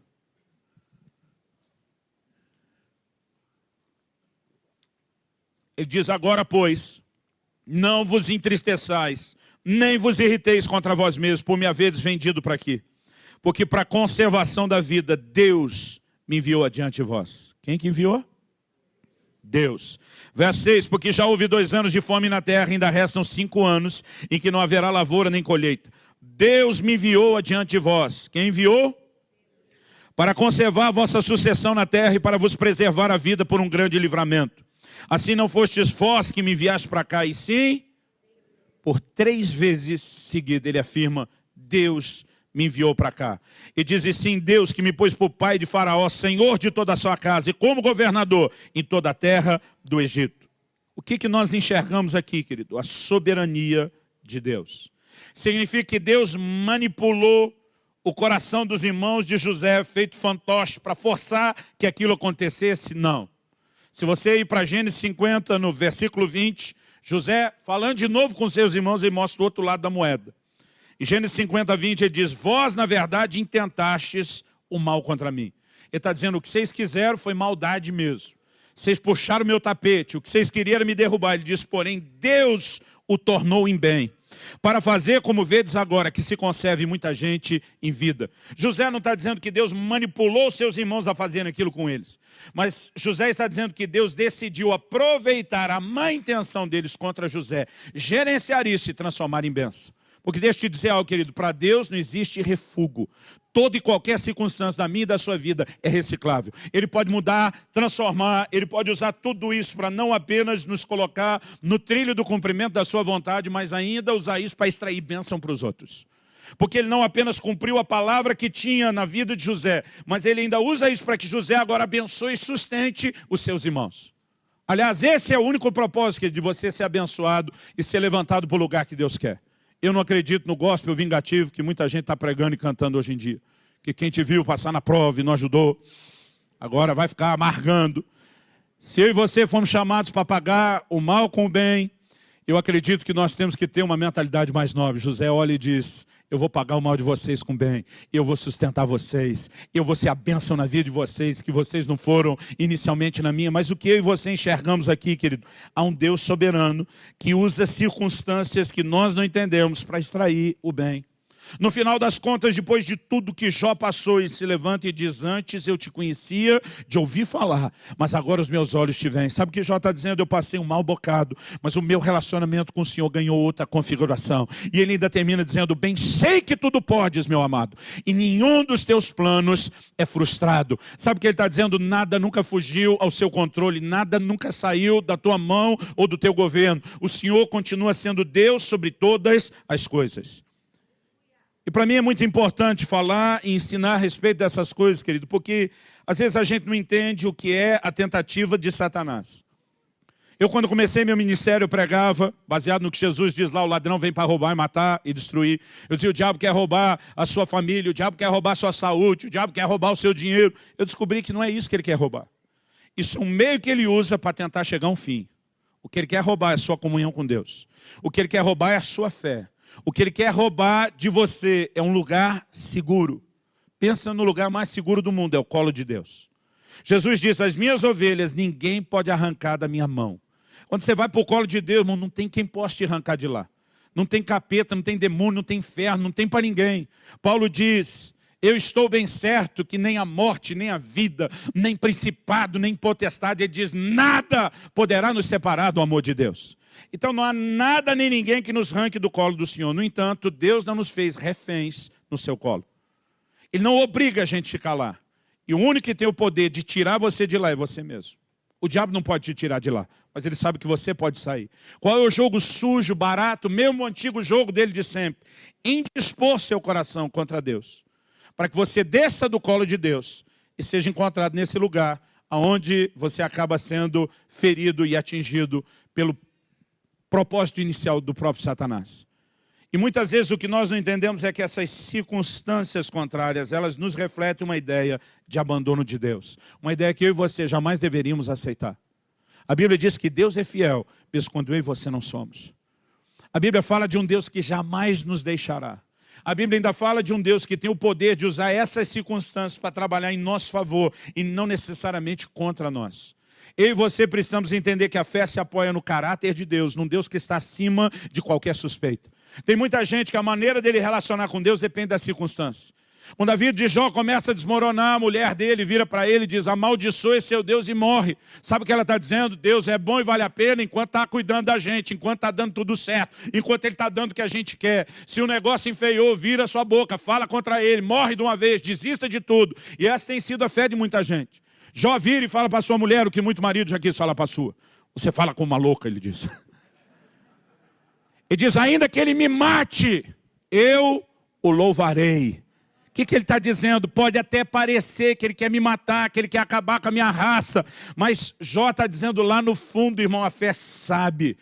Ele diz, agora, pois, não vos entristeçais, nem vos irriteis contra vós mesmos, por me haveres vendido para aqui. Porque para a conservação da vida, Deus me enviou adiante de vós. Quem que enviou? Deus. Verso 6, porque já houve 2 anos de fome na terra, ainda restam 5 anos, em que não haverá lavoura nem colheita. Deus me enviou adiante de vós. Quem enviou? Para conservar a vossa sucessão na terra e para vos preservar a vida por um grande livramento. Assim não fostes vós que me enviaste para cá, e sim... Por 3 vezes seguida ele afirma, Deus me enviou para cá. E diz, e sim, Deus que me pôs por pai de Faraó, senhor de toda a sua casa, e como governador em toda a terra do Egito. O que nós enxergamos aqui, querido? A soberania de Deus. Significa que Deus manipulou o coração dos irmãos de José, feito fantoche, para forçar que aquilo acontecesse? Não. Se você ir para Gênesis 50, no versículo 20, José, falando de novo com seus irmãos, ele mostra o outro lado da moeda. Em Gênesis 50, 20, ele diz, vós, na verdade, intentastes o mal contra mim. Ele está dizendo, o que vocês quiseram foi maldade mesmo. Vocês puxaram o meu tapete, o que vocês queriam era me derrubar. Ele diz, porém, Deus o tornou em bem, para fazer, como vedes agora, que se conserve muita gente em vida. José não está dizendo que Deus manipulou seus irmãos a fazerem aquilo com eles. Mas José está dizendo que Deus decidiu aproveitar a má intenção deles contra José, gerenciar isso e transformar em bênção. Porque deixa eu te dizer algo, querido, para Deus não existe refúgio. Toda e qualquer circunstância da minha e da sua vida é reciclável. Ele pode mudar, transformar, Ele pode usar tudo isso para não apenas nos colocar no trilho do cumprimento da sua vontade, mas ainda usar isso para extrair bênção para os outros. Porque Ele não apenas cumpriu a palavra que tinha na vida de José, mas Ele ainda usa isso para que José agora abençoe e sustente os seus irmãos. Aliás, esse é o único propósito de você ser abençoado e ser levantado para o lugar que Deus quer. Eu não acredito no gospel vingativo que muita gente está pregando e cantando hoje em dia. Que quem te viu passar na prova e não ajudou, agora vai ficar amargando. Se eu e você fomos chamados para pagar o mal com o bem, eu acredito que nós temos que ter uma mentalidade mais nobre. José olha e diz, eu vou pagar o mal de vocês com bem, eu vou sustentar vocês, eu vou ser a bênção na vida de vocês, que vocês não foram inicialmente na minha. Mas o que eu e você enxergamos aqui, querido? Há um Deus soberano que usa circunstâncias que nós não entendemos para extrair o bem. No final das contas, depois de tudo que Jó passou, ele se levanta e diz, antes eu te conhecia de ouvir falar, mas agora os meus olhos te veem. Sabe o que Jó está dizendo? Eu passei um mau bocado, mas o meu relacionamento com o Senhor ganhou outra configuração. E ele ainda termina dizendo, bem sei que tudo podes, meu amado, e nenhum dos teus planos é frustrado. Sabe o que ele está dizendo? Nada nunca fugiu ao seu controle, nada nunca saiu da tua mão ou do teu governo. O Senhor continua sendo Deus sobre todas as coisas. E para mim é muito importante falar e ensinar a respeito dessas coisas, querido, porque às vezes a gente não entende o que é a tentativa de Satanás. Eu, quando comecei meu ministério, eu pregava, baseado no que Jesus diz lá, o ladrão vem para roubar e matar e destruir. Eu dizia, o diabo quer roubar a sua família, o diabo quer roubar a sua saúde, o diabo quer roubar o seu dinheiro. Eu descobri que não é isso que ele quer roubar. Isso é um meio que ele usa para tentar chegar a um fim. O que ele quer roubar é a sua comunhão com Deus. O que ele quer roubar é a sua fé. O que ele quer roubar de você é um lugar seguro. Pensa no lugar mais seguro do mundo, é o colo de Deus. Jesus diz, as minhas ovelhas ninguém pode arrancar da minha mão. Quando você vai para o colo de Deus, irmão, não tem quem possa te arrancar de lá. Não tem capeta, não tem demônio, não tem inferno, não tem para ninguém. Paulo diz, eu estou bem certo que nem a morte, nem a vida, nem principado, nem potestade, ele diz, nada poderá nos separar do amor de Deus. Então não há nada nem ninguém que nos arranque do colo do Senhor. No entanto, Deus não nos fez reféns no seu colo. Ele não obriga a gente a ficar lá. E o único que tem o poder de tirar você de lá é você mesmo. O diabo não pode te tirar de lá, mas ele sabe que você pode sair. Qual é o jogo sujo, barato, mesmo o antigo jogo dele de sempre? Indispor seu coração contra Deus. Para que você desça do colo de Deus e seja encontrado nesse lugar onde você acaba sendo ferido e atingido pelo propósito inicial do próprio Satanás. E muitas vezes o que nós não entendemos é que essas circunstâncias contrárias, elas nos refletem uma ideia de abandono de Deus. Uma ideia que eu e você jamais deveríamos aceitar. A Bíblia diz que Deus é fiel, mesmo quando eu e você não somos. A Bíblia fala de um Deus que jamais nos deixará. A Bíblia ainda fala de um Deus que tem o poder de usar essas circunstâncias para trabalhar em nosso favor e não necessariamente contra nós. Eu e você precisamos entender que a fé se apoia no caráter de Deus, num Deus que está acima de qualquer suspeita. Tem muita gente que a maneira dele relacionar com Deus depende das circunstâncias. Quando a vida de Jó começa a desmoronar, a mulher dele vira para ele e diz, amaldiçoe seu Deus e morre. Sabe o que ela está dizendo? Deus é bom e vale a pena enquanto está cuidando da gente, enquanto está dando tudo certo, enquanto ele está dando o que a gente quer. Se o negócio enfeiou, vira sua boca, fala contra ele, morre de uma vez, desista de tudo. E essa tem sido a fé de muita gente. Jó vira e fala para sua mulher o que muito marido já quis falar para a sua. Você fala como uma louca, ele diz. Ele diz, ainda que ele me mate, eu o louvarei. que ele está dizendo? Pode até parecer que ele quer me matar, que ele quer acabar com a minha raça, mas Jó está dizendo lá no fundo, irmão, a fé sabe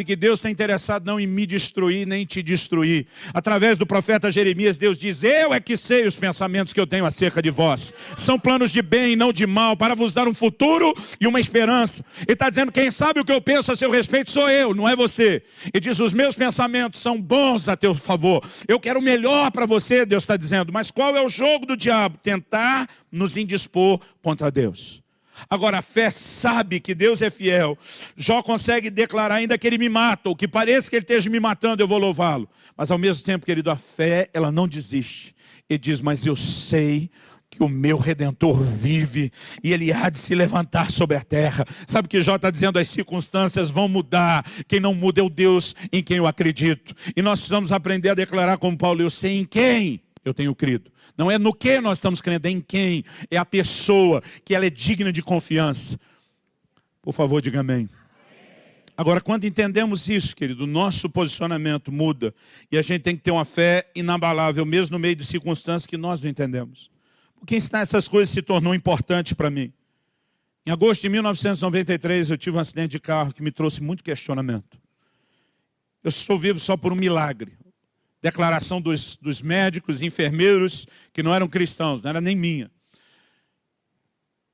que Deus está interessado não em me destruir, nem em te destruir. Através do profeta Jeremias, Deus diz, eu é que sei os pensamentos que eu tenho acerca de vós. São planos de bem e não de mal, para vos dar um futuro e uma esperança. Ele está dizendo, quem sabe o que eu penso a seu respeito sou eu, não é você. Ele diz, os meus pensamentos são bons a teu favor. Eu quero o melhor para você, Deus está dizendo, mas qual é o jogo do diabo? Tentar nos indispor contra Deus. Agora a fé sabe que Deus é fiel. Jó consegue declarar ainda que ele me mata, ou que pareça que ele esteja me matando, eu vou louvá-lo. Mas ao mesmo tempo, querido, a fé, ela não desiste. Ele diz, mas eu sei que o meu Redentor vive e ele há de se levantar sobre a terra. Sabe o que Jó está dizendo? As circunstâncias vão mudar. Quem não muda é o Deus em quem eu acredito. E nós precisamos aprender a declarar como Paulo, eu sei em quem eu tenho crido. Não é no que nós estamos crendo, é em quem. É a pessoa, que ela é digna de confiança. Por favor, diga amém. Agora, quando entendemos isso, querido, o nosso posicionamento muda. E a gente tem que ter uma fé inabalável, mesmo no meio de circunstâncias que nós não entendemos. Porque ensinar essas coisas se tornou importante para mim. Em agosto de 1993, eu tive um acidente de carro que me trouxe muito questionamento. Eu sou vivo só por um milagre. Declaração dos médicos, enfermeiros, que não eram cristãos, não era nem minha.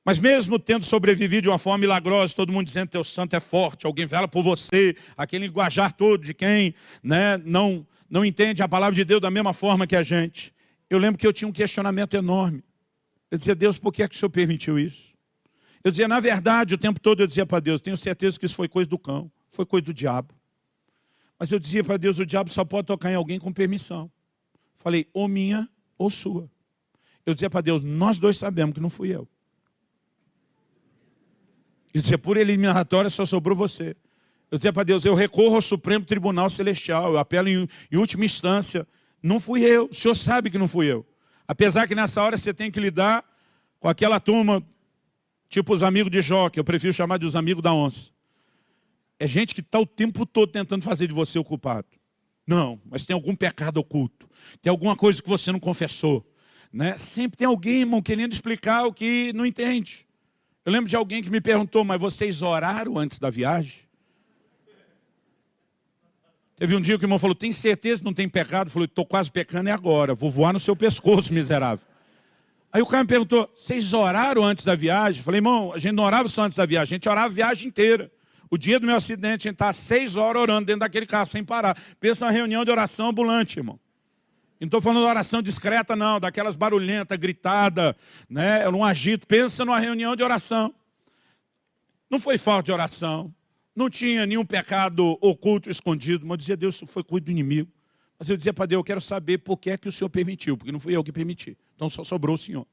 Mas mesmo tendo sobrevivido de uma forma milagrosa, todo mundo dizendo que teu santo é forte, alguém vela por você, aquele linguajar todo de quem, né, não entende a palavra de Deus da mesma forma que a gente. Eu lembro que eu tinha um questionamento enorme. Eu dizia, Deus, por que é que o Senhor permitiu isso? Eu dizia, na verdade, o tempo todo eu dizia para Deus, tenho certeza que isso foi coisa do cão, foi coisa do diabo. Mas eu dizia para Deus, o diabo só pode tocar em alguém com permissão. Falei, ou minha ou sua. Eu dizia para Deus, nós dois sabemos que não fui eu. Eu dizia, por eliminatória só sobrou você. Eu dizia para Deus, eu recorro ao Supremo Tribunal Celestial, eu apelo em última instância. Não fui eu, o Senhor sabe que não fui eu. Apesar que nessa hora você tem que lidar com aquela turma, tipo os amigos de Jó, que eu prefiro chamar de os amigos da onça. É gente que está o tempo todo tentando fazer de você o culpado. Não, mas tem algum pecado oculto. Tem alguma coisa que você não confessou. Né? Sempre tem alguém, irmão, querendo explicar o que não entende. Eu lembro de alguém que me perguntou, mas vocês oraram antes da viagem? Teve um dia que o irmão falou, tem certeza que não tem pecado? Eu falei, estou quase pecando, é agora. Vou voar no seu pescoço, miserável. Aí o cara me perguntou, vocês oraram antes da viagem? Eu falei, irmão, a gente não orava só antes da viagem, a gente orava a viagem inteira. O dia do meu acidente, a gente está 6 horas orando dentro daquele carro, sem parar. Pensa numa reunião de oração ambulante, irmão. Não estou falando de oração discreta, não, daquelas barulhentas, gritada, né? Eu não agito. Pensa numa reunião de oração. Não foi falta de oração. Não tinha nenhum pecado oculto, escondido. Mas eu dizia, Deus, isso foi coisa do inimigo. Mas eu dizia para Deus, eu quero saber por que é que o Senhor permitiu, porque não fui eu que permiti. Então só sobrou o Senhor.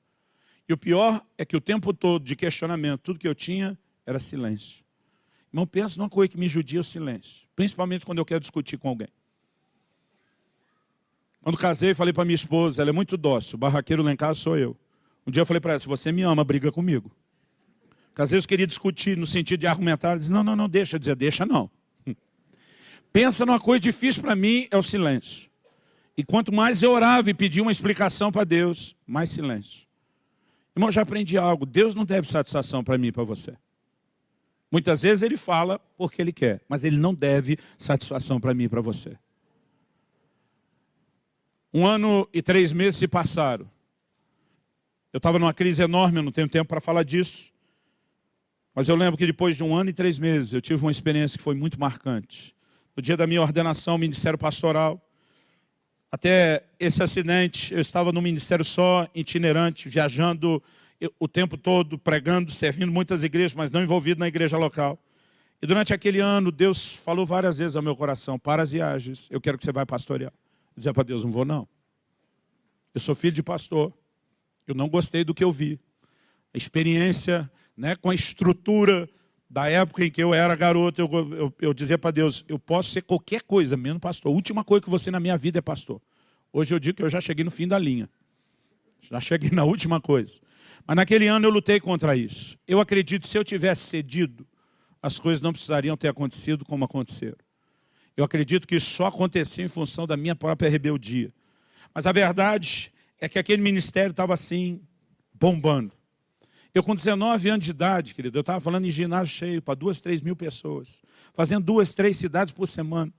E o pior é que o tempo todo de questionamento, tudo que eu tinha era silêncio. Irmão, pensa numa coisa que me judia o silêncio. Principalmente quando eu quero discutir com alguém. Quando casei, falei para minha esposa, ela é muito dócil, o barraqueiro lá em casa sou eu. Um dia eu falei para ela, se você me ama, briga comigo. Porque às vezes eu queria discutir no sentido de argumentar, ela disse, não, deixa. Eu dizia, deixa não. Pensa numa coisa difícil para mim, é o silêncio. E quanto mais eu orava e pedia uma explicação para Deus, mais silêncio. Irmão, eu já aprendi algo, Deus não deve satisfação para mim e para você. Muitas vezes Ele fala porque Ele quer, mas Ele não deve satisfação para mim e para você. 1 ano e 3 meses se passaram. Eu estava numa crise enorme, eu não tenho tempo para falar disso. Mas eu lembro que depois de 1 ano e 3 meses, eu tive uma experiência que foi muito marcante. No dia da minha ordenação ao ministério pastoral, até esse acidente, eu estava no ministério só, itinerante, viajando o tempo todo, pregando, servindo muitas igrejas, mas não envolvido na igreja local. E durante aquele ano, Deus falou várias vezes ao meu coração, para as viagens, eu quero que você vá pastorear. Eu dizia para Deus, não vou não. Eu sou filho de pastor. Eu não gostei do que eu vi. A experiência, né, com a estrutura da época em que eu era garoto, eu dizia para Deus, eu posso ser qualquer coisa, menos pastor. A última coisa que você na minha vida é pastor. Hoje eu digo que eu já cheguei no fim da linha. Já cheguei na última coisa. Mas naquele ano eu lutei contra isso. Eu acredito que se eu tivesse cedido, as coisas não precisariam ter acontecido como aconteceram. Eu acredito que isso só acontecia em função da minha própria rebeldia. Mas a verdade é que aquele ministério estava assim, bombando. Eu com 19 anos de idade, querido, eu estava falando em ginásio cheio para 2, 3 mil pessoas, fazendo 2, 3 cidades por semana.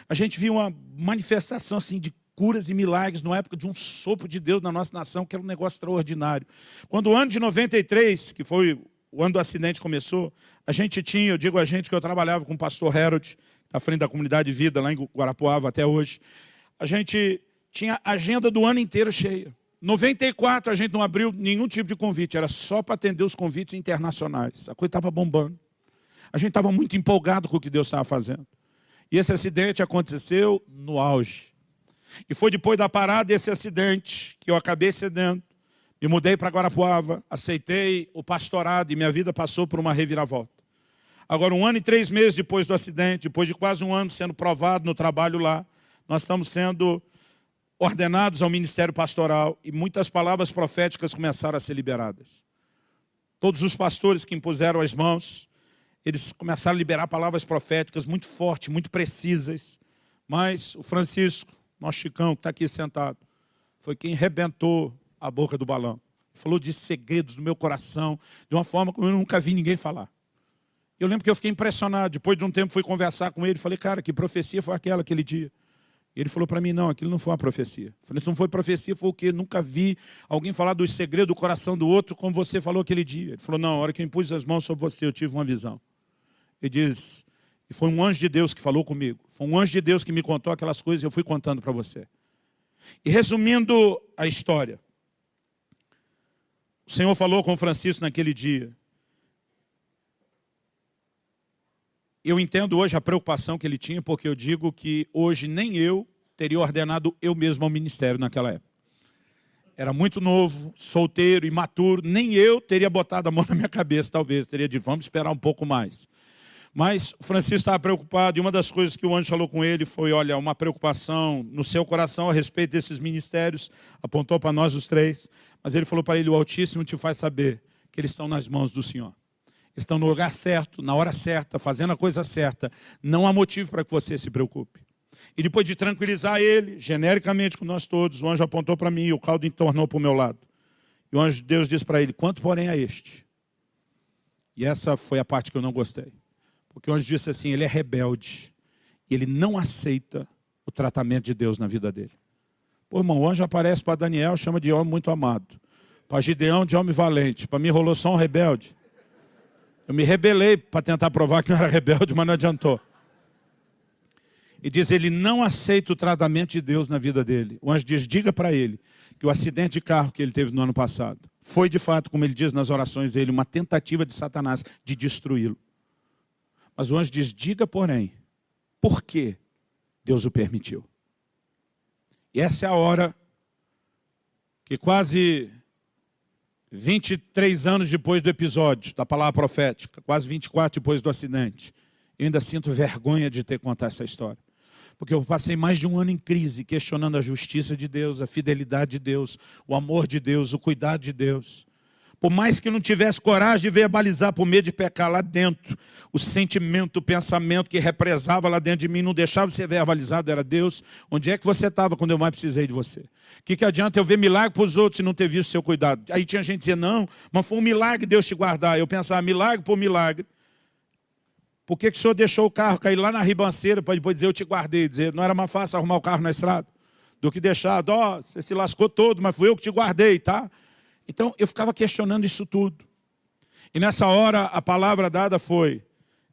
A gente viu uma manifestação assim de curas e milagres na época de um sopro de Deus na nossa nação, que era um negócio extraordinário. Quando o ano de 93, que foi o ano do acidente começou, a gente tinha, eu digo a gente que eu trabalhava com o pastor Harold, à frente da Comunidade de Vida, lá em Guarapuava até hoje, a gente tinha a agenda do ano inteiro cheia. 94 a gente não abriu nenhum tipo de convite, era só para atender os convites internacionais. A coisa estava bombando. A gente estava muito empolgado com o que Deus estava fazendo. E esse acidente aconteceu no auge. E foi depois da parada desse acidente que eu acabei cedendo. Me mudei para Guarapuava, aceitei o pastorado e minha vida passou por uma reviravolta. Agora, 1 ano e 3 meses depois do acidente, depois de quase um ano sendo provado no trabalho lá, nós estamos sendo ordenados ao ministério pastoral e muitas palavras proféticas começaram a ser liberadas. Todos os pastores que impuseram as mãos, eles começaram a liberar palavras proféticas muito fortes, muito precisas. Mas o Francisco, nosso Chicão, que está aqui sentado, foi quem rebentou a boca do balão. Falou de segredos do meu coração, de uma forma como eu nunca vi ninguém falar. Eu lembro que eu fiquei impressionado. Depois de um tempo fui conversar com ele, falei, cara, que profecia foi aquela aquele dia? E ele falou para mim, não, aquilo não foi uma profecia. Eu falei, se não foi profecia, foi o quê? Nunca vi alguém falar dos segredos do coração do outro como você falou aquele dia. Ele falou, não, a hora que eu impus as mãos sobre você, eu tive uma visão. Ele diz, e foi um anjo de Deus que falou comigo. Foi um anjo de Deus que me contou aquelas coisas e eu fui contando para você. E resumindo a história, o Senhor falou com o Francisco naquele dia. Eu entendo hoje a preocupação que ele tinha, porque eu digo que hoje nem eu teria ordenado eu mesmo ao ministério naquela época. Era muito novo, solteiro, imaturo, nem eu teria botado a mão na minha cabeça, talvez. Teria dito, vamos esperar um pouco mais. Mas o Francisco estava preocupado e uma das coisas que o anjo falou com ele foi, olha, uma preocupação no seu coração a respeito desses ministérios, apontou para nós os três, mas ele falou para ele, o Altíssimo te faz saber que eles estão nas mãos do Senhor. Estão no lugar certo, na hora certa, fazendo a coisa certa. Não há motivo para que você se preocupe. E depois de tranquilizar ele, genericamente com nós todos, o anjo apontou para mim e o caldo entornou para o meu lado. E o anjo de Deus disse para ele, quanto porém a este? E essa foi a parte que eu não gostei. Porque o anjo disse assim, ele é rebelde. E ele não aceita o tratamento de Deus na vida dele. Pô, irmão, o anjo aparece para Daniel, chama de homem muito amado. Para Gideão, de homem valente. Para mim, rolou só um rebelde. Eu me rebelei para tentar provar que não era rebelde, mas não adiantou. E diz, ele não aceita o tratamento de Deus na vida dele. O anjo diz, diga para ele que o acidente de carro que ele teve no ano passado foi de fato, como ele diz nas orações dele, uma tentativa de Satanás de destruí-lo. Mas o anjo diz, diga porém, por que Deus o permitiu? E essa é a hora que quase 23 anos depois do episódio da palavra profética, quase 24 depois do acidente, eu ainda sinto vergonha de ter contado essa história. Porque eu passei mais de um ano em crise, questionando a justiça de Deus, a fidelidade de Deus, o amor de Deus, o cuidado de Deus. Por mais que eu não tivesse coragem de verbalizar por medo de pecar lá dentro, o sentimento, o pensamento que represava lá dentro de mim, não deixava de ser verbalizado, era Deus, onde é que você estava quando eu mais precisei de você? O que adianta eu ver milagre para os outros e não ter visto o seu cuidado? Aí tinha gente dizendo, não, mas foi um milagre Deus te guardar. Eu pensava, milagre por milagre. Por que o senhor deixou o carro cair lá na ribanceira para depois dizer, eu te guardei? Dizer, não era mais fácil arrumar o carro na estrada do que deixar, ó, você se lascou todo, mas fui eu que te guardei, tá? Então, eu ficava questionando isso tudo. E nessa hora, a palavra dada foi,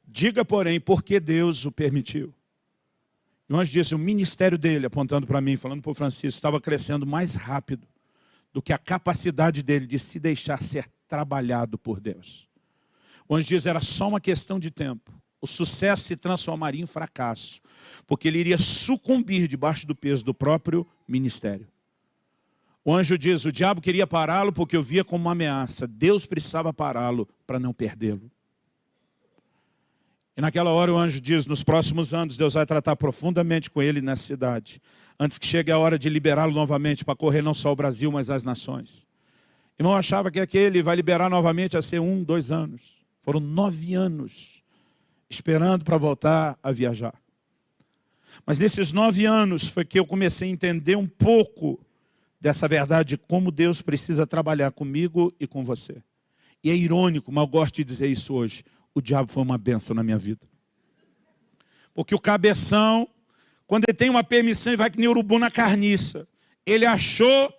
diga, porém, por que Deus o permitiu. E o anjo disse, o ministério dele, apontando para mim, falando para o Francisco, estava crescendo mais rápido do que a capacidade dele de se deixar ser trabalhado por Deus. O anjo diz, era só uma questão de tempo. O sucesso se transformaria em fracasso, porque ele iria sucumbir debaixo do peso do próprio ministério. O anjo diz, o diabo queria pará-lo porque eu via como uma ameaça. Deus precisava pará-lo para não perdê-lo. E naquela hora o anjo diz, nos próximos anos Deus vai tratar profundamente com ele nessa cidade. Antes que chegue a hora de liberá-lo novamente para correr não só o Brasil, mas as nações. Irmão, eu achava que aquele vai liberar novamente a ser 1, 2 anos. Foram 9 anos esperando para voltar a viajar. Mas nesses 9 anos foi que eu comecei a entender um pouco dessa verdade de como Deus precisa trabalhar comigo e com você. E é irônico, mas eu gosto de dizer isso hoje. O diabo foi uma bênção na minha vida. Porque o cabeção, quando ele tem uma permissão, ele vai que nem urubu na carniça. Ele achou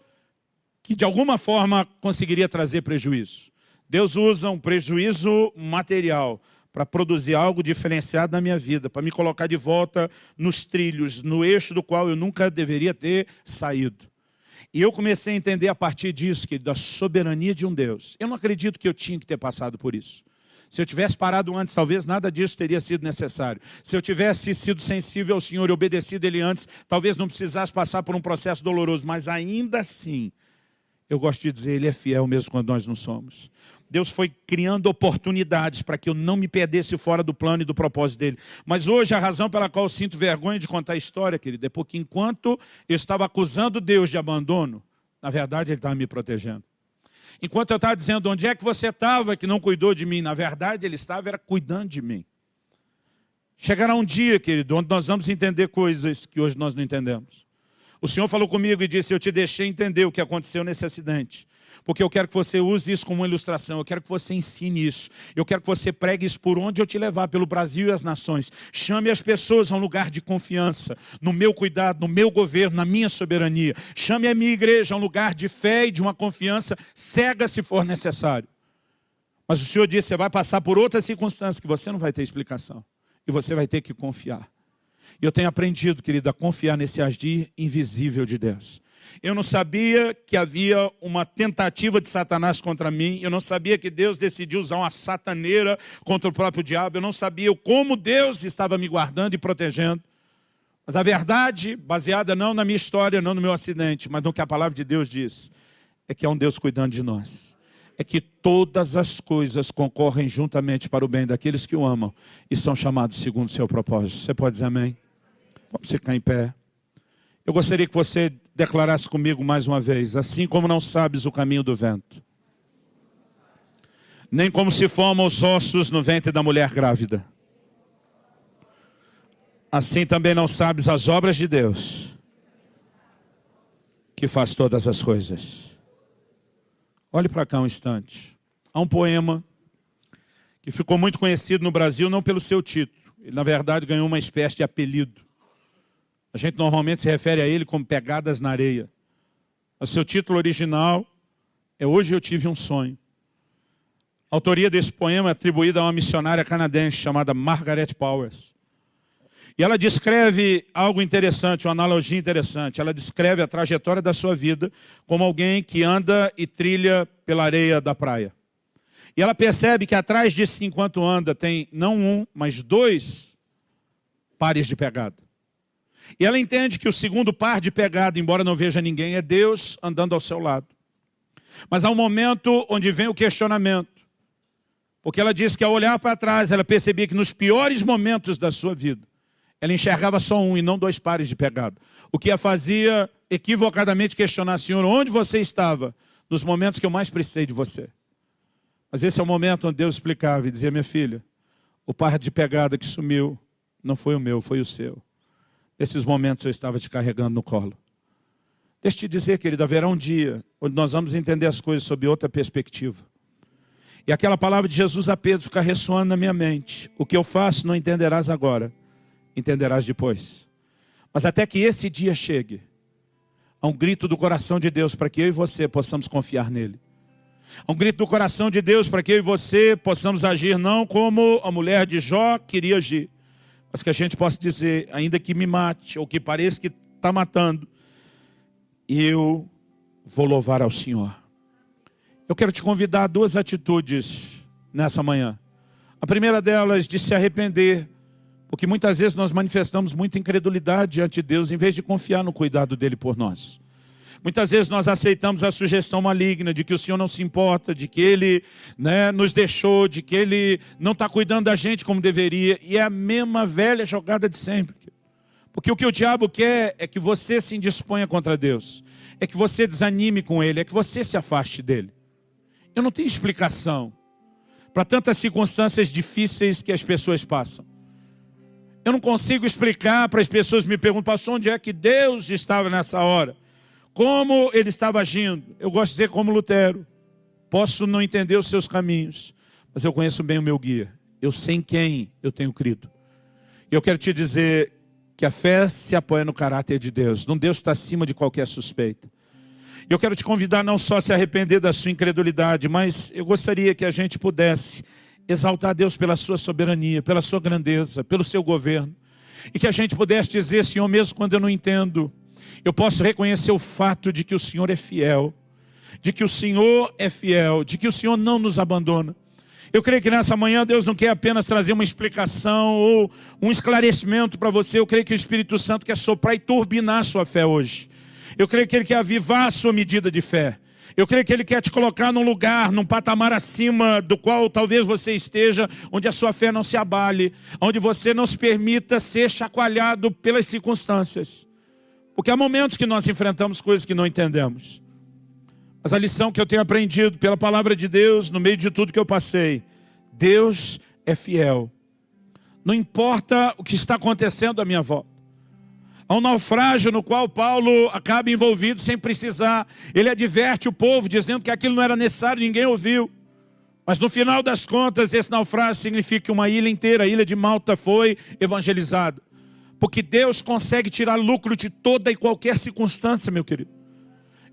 que de alguma forma conseguiria trazer prejuízo. Deus usa um prejuízo material para produzir algo diferenciado na minha vida, para me colocar de volta nos trilhos, no eixo do qual eu nunca deveria ter saído. E eu comecei a entender a partir disso, que da soberania de um Deus. Eu não acredito que eu tinha que ter passado por isso. Se eu tivesse parado antes, talvez nada disso teria sido necessário. Se eu tivesse sido sensível ao Senhor e obedecido Ele antes, talvez não precisasse passar por um processo doloroso. Mas ainda assim, eu gosto de dizer, Ele é fiel mesmo quando nós não somos. Deus foi criando oportunidades para que eu não me perdesse fora do plano e do propósito dEle. Mas hoje a razão pela qual eu sinto vergonha de contar a história, querido, é porque enquanto eu estava acusando Deus de abandono, na verdade Ele estava me protegendo. Enquanto eu estava dizendo, onde é que você estava que não cuidou de mim? Na verdade, Ele estava cuidando de mim. Chegará um dia, querido, onde nós vamos entender coisas que hoje nós não entendemos. O Senhor falou comigo e disse, eu te deixei entender o que aconteceu nesse acidente. Porque eu quero que você use isso como uma ilustração, eu quero que você ensine isso. Eu quero que você pregue isso por onde eu te levar, pelo Brasil e as nações. Chame as pessoas a um lugar de confiança, no meu cuidado, no meu governo, na minha soberania. Chame a minha igreja a um lugar de fé e de uma confiança cega se for necessário. Mas o Senhor disse, você vai passar por outras circunstâncias que você não vai ter explicação. E você vai ter que confiar. E eu tenho aprendido, querido, a confiar nesse agir invisível de Deus. Eu não sabia que havia uma tentativa de Satanás contra mim. Eu não sabia que Deus decidiu usar uma sataneira contra o próprio diabo. Eu não sabia como Deus estava me guardando e protegendo. Mas a verdade, baseada não na minha história, não no meu acidente, mas no que a palavra de Deus diz, é que há um Deus cuidando de nós. É que todas as coisas concorrem juntamente para o bem daqueles que o amam e são chamados segundo o seu propósito. Você pode dizer amém? Vamos ficar em pé. Eu gostaria que você declarasse comigo mais uma vez, assim como não sabes o caminho do vento, nem como se formam os ossos no ventre da mulher grávida, assim também não sabes as obras de Deus, que faz todas as coisas. Olhe para cá um instante. Há um poema que ficou muito conhecido no Brasil, não pelo seu título. Ele, na verdade, ganhou uma espécie de apelido. A gente normalmente se refere a ele como Pegadas na Areia. O seu título original é Hoje Eu Tive um Sonho. A autoria desse poema é atribuída a uma missionária canadense chamada Margaret Powers. E ela descreve algo interessante, uma analogia interessante. Ela descreve a trajetória da sua vida como alguém que anda e trilha pela areia da praia. E ela percebe que atrás de si, enquanto anda, tem não um, mas dois pares de pegada. E ela entende que o segundo par de pegada, embora não veja ninguém, é Deus andando ao seu lado. Mas há um momento onde vem o questionamento. Porque ela diz que ao olhar para trás, ela percebia que nos piores momentos da sua vida, ela enxergava só um e não dois pares de pegada. O que a fazia equivocadamente questionar, Senhor, onde você estava nos momentos que eu mais precisei de você? Mas esse é o momento onde Deus explicava e dizia, minha filha, o par de pegada que sumiu não foi o meu, foi o seu. Nesses momentos eu estava te carregando no colo. Deixa eu te dizer, querido, haverá um dia onde nós vamos entender as coisas sob outra perspectiva. E aquela palavra de Jesus a Pedro fica ressoando na minha mente. O que eu faço não entenderás agora, entenderás depois. Mas até que esse dia chegue, há um grito do coração de Deus para que eu e você possamos confiar nele. Há um grito do coração de Deus para que eu e você possamos agir não como a mulher de Jó queria agir, mas que a gente possa dizer, ainda que me mate, ou que pareça que está matando, eu vou louvar ao Senhor. Eu quero te convidar a duas atitudes nessa manhã. A primeira delas de se arrepender, porque muitas vezes nós manifestamos muita incredulidade diante de Deus, em vez de confiar no cuidado dele por nós. Muitas vezes nós aceitamos a sugestão maligna de que o Senhor não se importa, de que Ele nos deixou, de que Ele não está cuidando da gente como deveria. E é a mesma velha jogada de sempre. Porque o que o diabo quer é que você se indisponha contra Deus. É que você desanime com Ele, é que você se afaste dEle. Eu não tenho explicação para tantas circunstâncias difíceis que as pessoas passam. Eu não consigo explicar para as pessoas que me perguntam, pastor, onde é que Deus estava nessa hora? como ele estava agindo. Eu gosto de dizer como Lutero. Posso não entender os seus caminhos, mas eu conheço bem o meu guia. Eu sei em quem eu tenho crido. E eu quero te dizer que a fé se apoia no caráter de Deus. Num Deus que está acima de qualquer suspeita. Eu quero te convidar não só a se arrepender da sua incredulidade, mas eu gostaria que a gente pudesse exaltar Deus pela sua soberania, pela sua grandeza, pelo seu governo. E que a gente pudesse dizer, Senhor, mesmo quando eu não entendo, eu posso reconhecer o fato de que o Senhor é fiel. De que o Senhor é fiel, de que o Senhor não nos abandona. Eu creio que nessa manhã Deus não quer apenas trazer uma explicação ou um esclarecimento para você. Eu creio que o Espírito Santo quer soprar e turbinar a sua fé hoje. Eu creio que Ele quer avivar a sua medida de fé. Eu creio que Ele quer te colocar num lugar, num patamar acima do qual talvez você esteja, onde a sua fé não se abale, onde você não se permita ser chacoalhado pelas circunstâncias. Porque há momentos que nós enfrentamos coisas que não entendemos. Mas a lição que eu tenho aprendido pela palavra de Deus, no meio de tudo que eu passei, Deus é fiel. Não importa o que está acontecendo à minha volta. Há um naufrágio no qual Paulo acaba envolvido sem precisar. Ele adverte o povo dizendo que aquilo não era necessário, ninguém ouviu. Mas no final das contas, esse naufrágio significa que uma ilha inteira, a ilha de Malta, foi evangelizada. Porque Deus consegue tirar lucro de toda e qualquer circunstância, meu querido.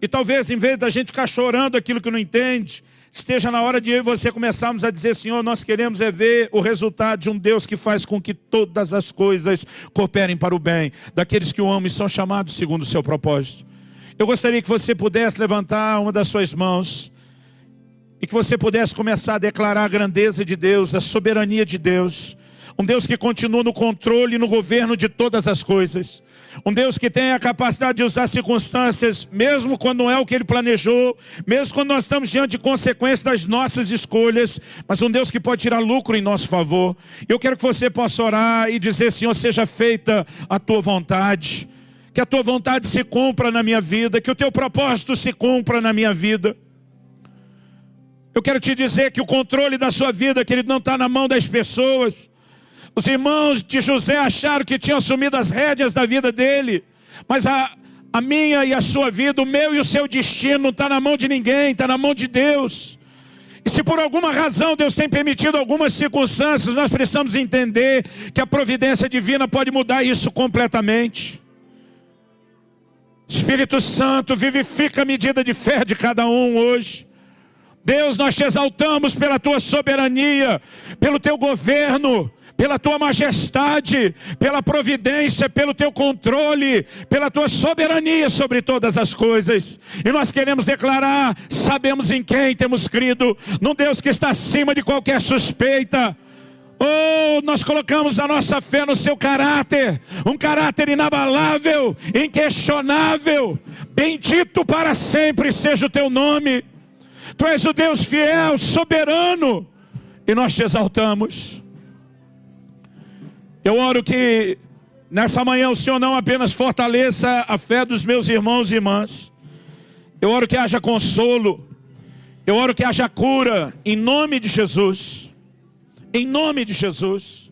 E talvez, em vez da gente ficar chorando aquilo que não entende, esteja na hora de eu e você começarmos a dizer, Senhor, nós queremos ver o resultado de um Deus que faz com que todas as coisas cooperem para o bem daqueles que o amam e são chamados segundo o seu propósito. Eu gostaria que você pudesse levantar uma das suas mãos e que você pudesse começar a declarar a grandeza de Deus, a soberania de Deus. Um Deus que continua no controle e no governo de todas as coisas. Um Deus que tem a capacidade de usar circunstâncias, mesmo quando não é o que Ele planejou, mesmo quando nós estamos diante de consequências das nossas escolhas, mas um Deus que pode tirar lucro em nosso favor. Eu quero que você possa orar e dizer, Senhor, seja feita a Tua vontade, que a Tua vontade se cumpra na minha vida, que o Teu propósito se cumpra na minha vida. Eu quero te dizer que o controle da sua vida, que ele não está na mão das pessoas. Os irmãos de José acharam que tinham assumido as rédeas da vida dele. Mas a minha e a sua vida, o meu e o seu destino não está na mão de ninguém, está na mão de Deus. E se por alguma razão Deus tem permitido algumas circunstâncias, nós precisamos entender que a providência divina pode mudar isso completamente. Espírito Santo, vivifica a medida de fé de cada um hoje. Deus, nós te exaltamos pela Tua soberania, pelo Teu governo, pela Tua majestade, pela providência, pelo Teu controle, pela Tua soberania sobre todas as coisas. E nós queremos declarar, sabemos em quem temos crido, num Deus que está acima de qualquer suspeita. Oh, nós colocamos a nossa fé no Seu caráter, um caráter inabalável, inquestionável. Bendito para sempre seja o Teu nome. Tu és o Deus fiel, soberano, e nós te exaltamos. Eu oro que nessa manhã o Senhor não apenas fortaleça a fé dos meus irmãos e irmãs. Eu oro que haja consolo. Eu oro que haja cura, em nome de Jesus. Em nome de Jesus.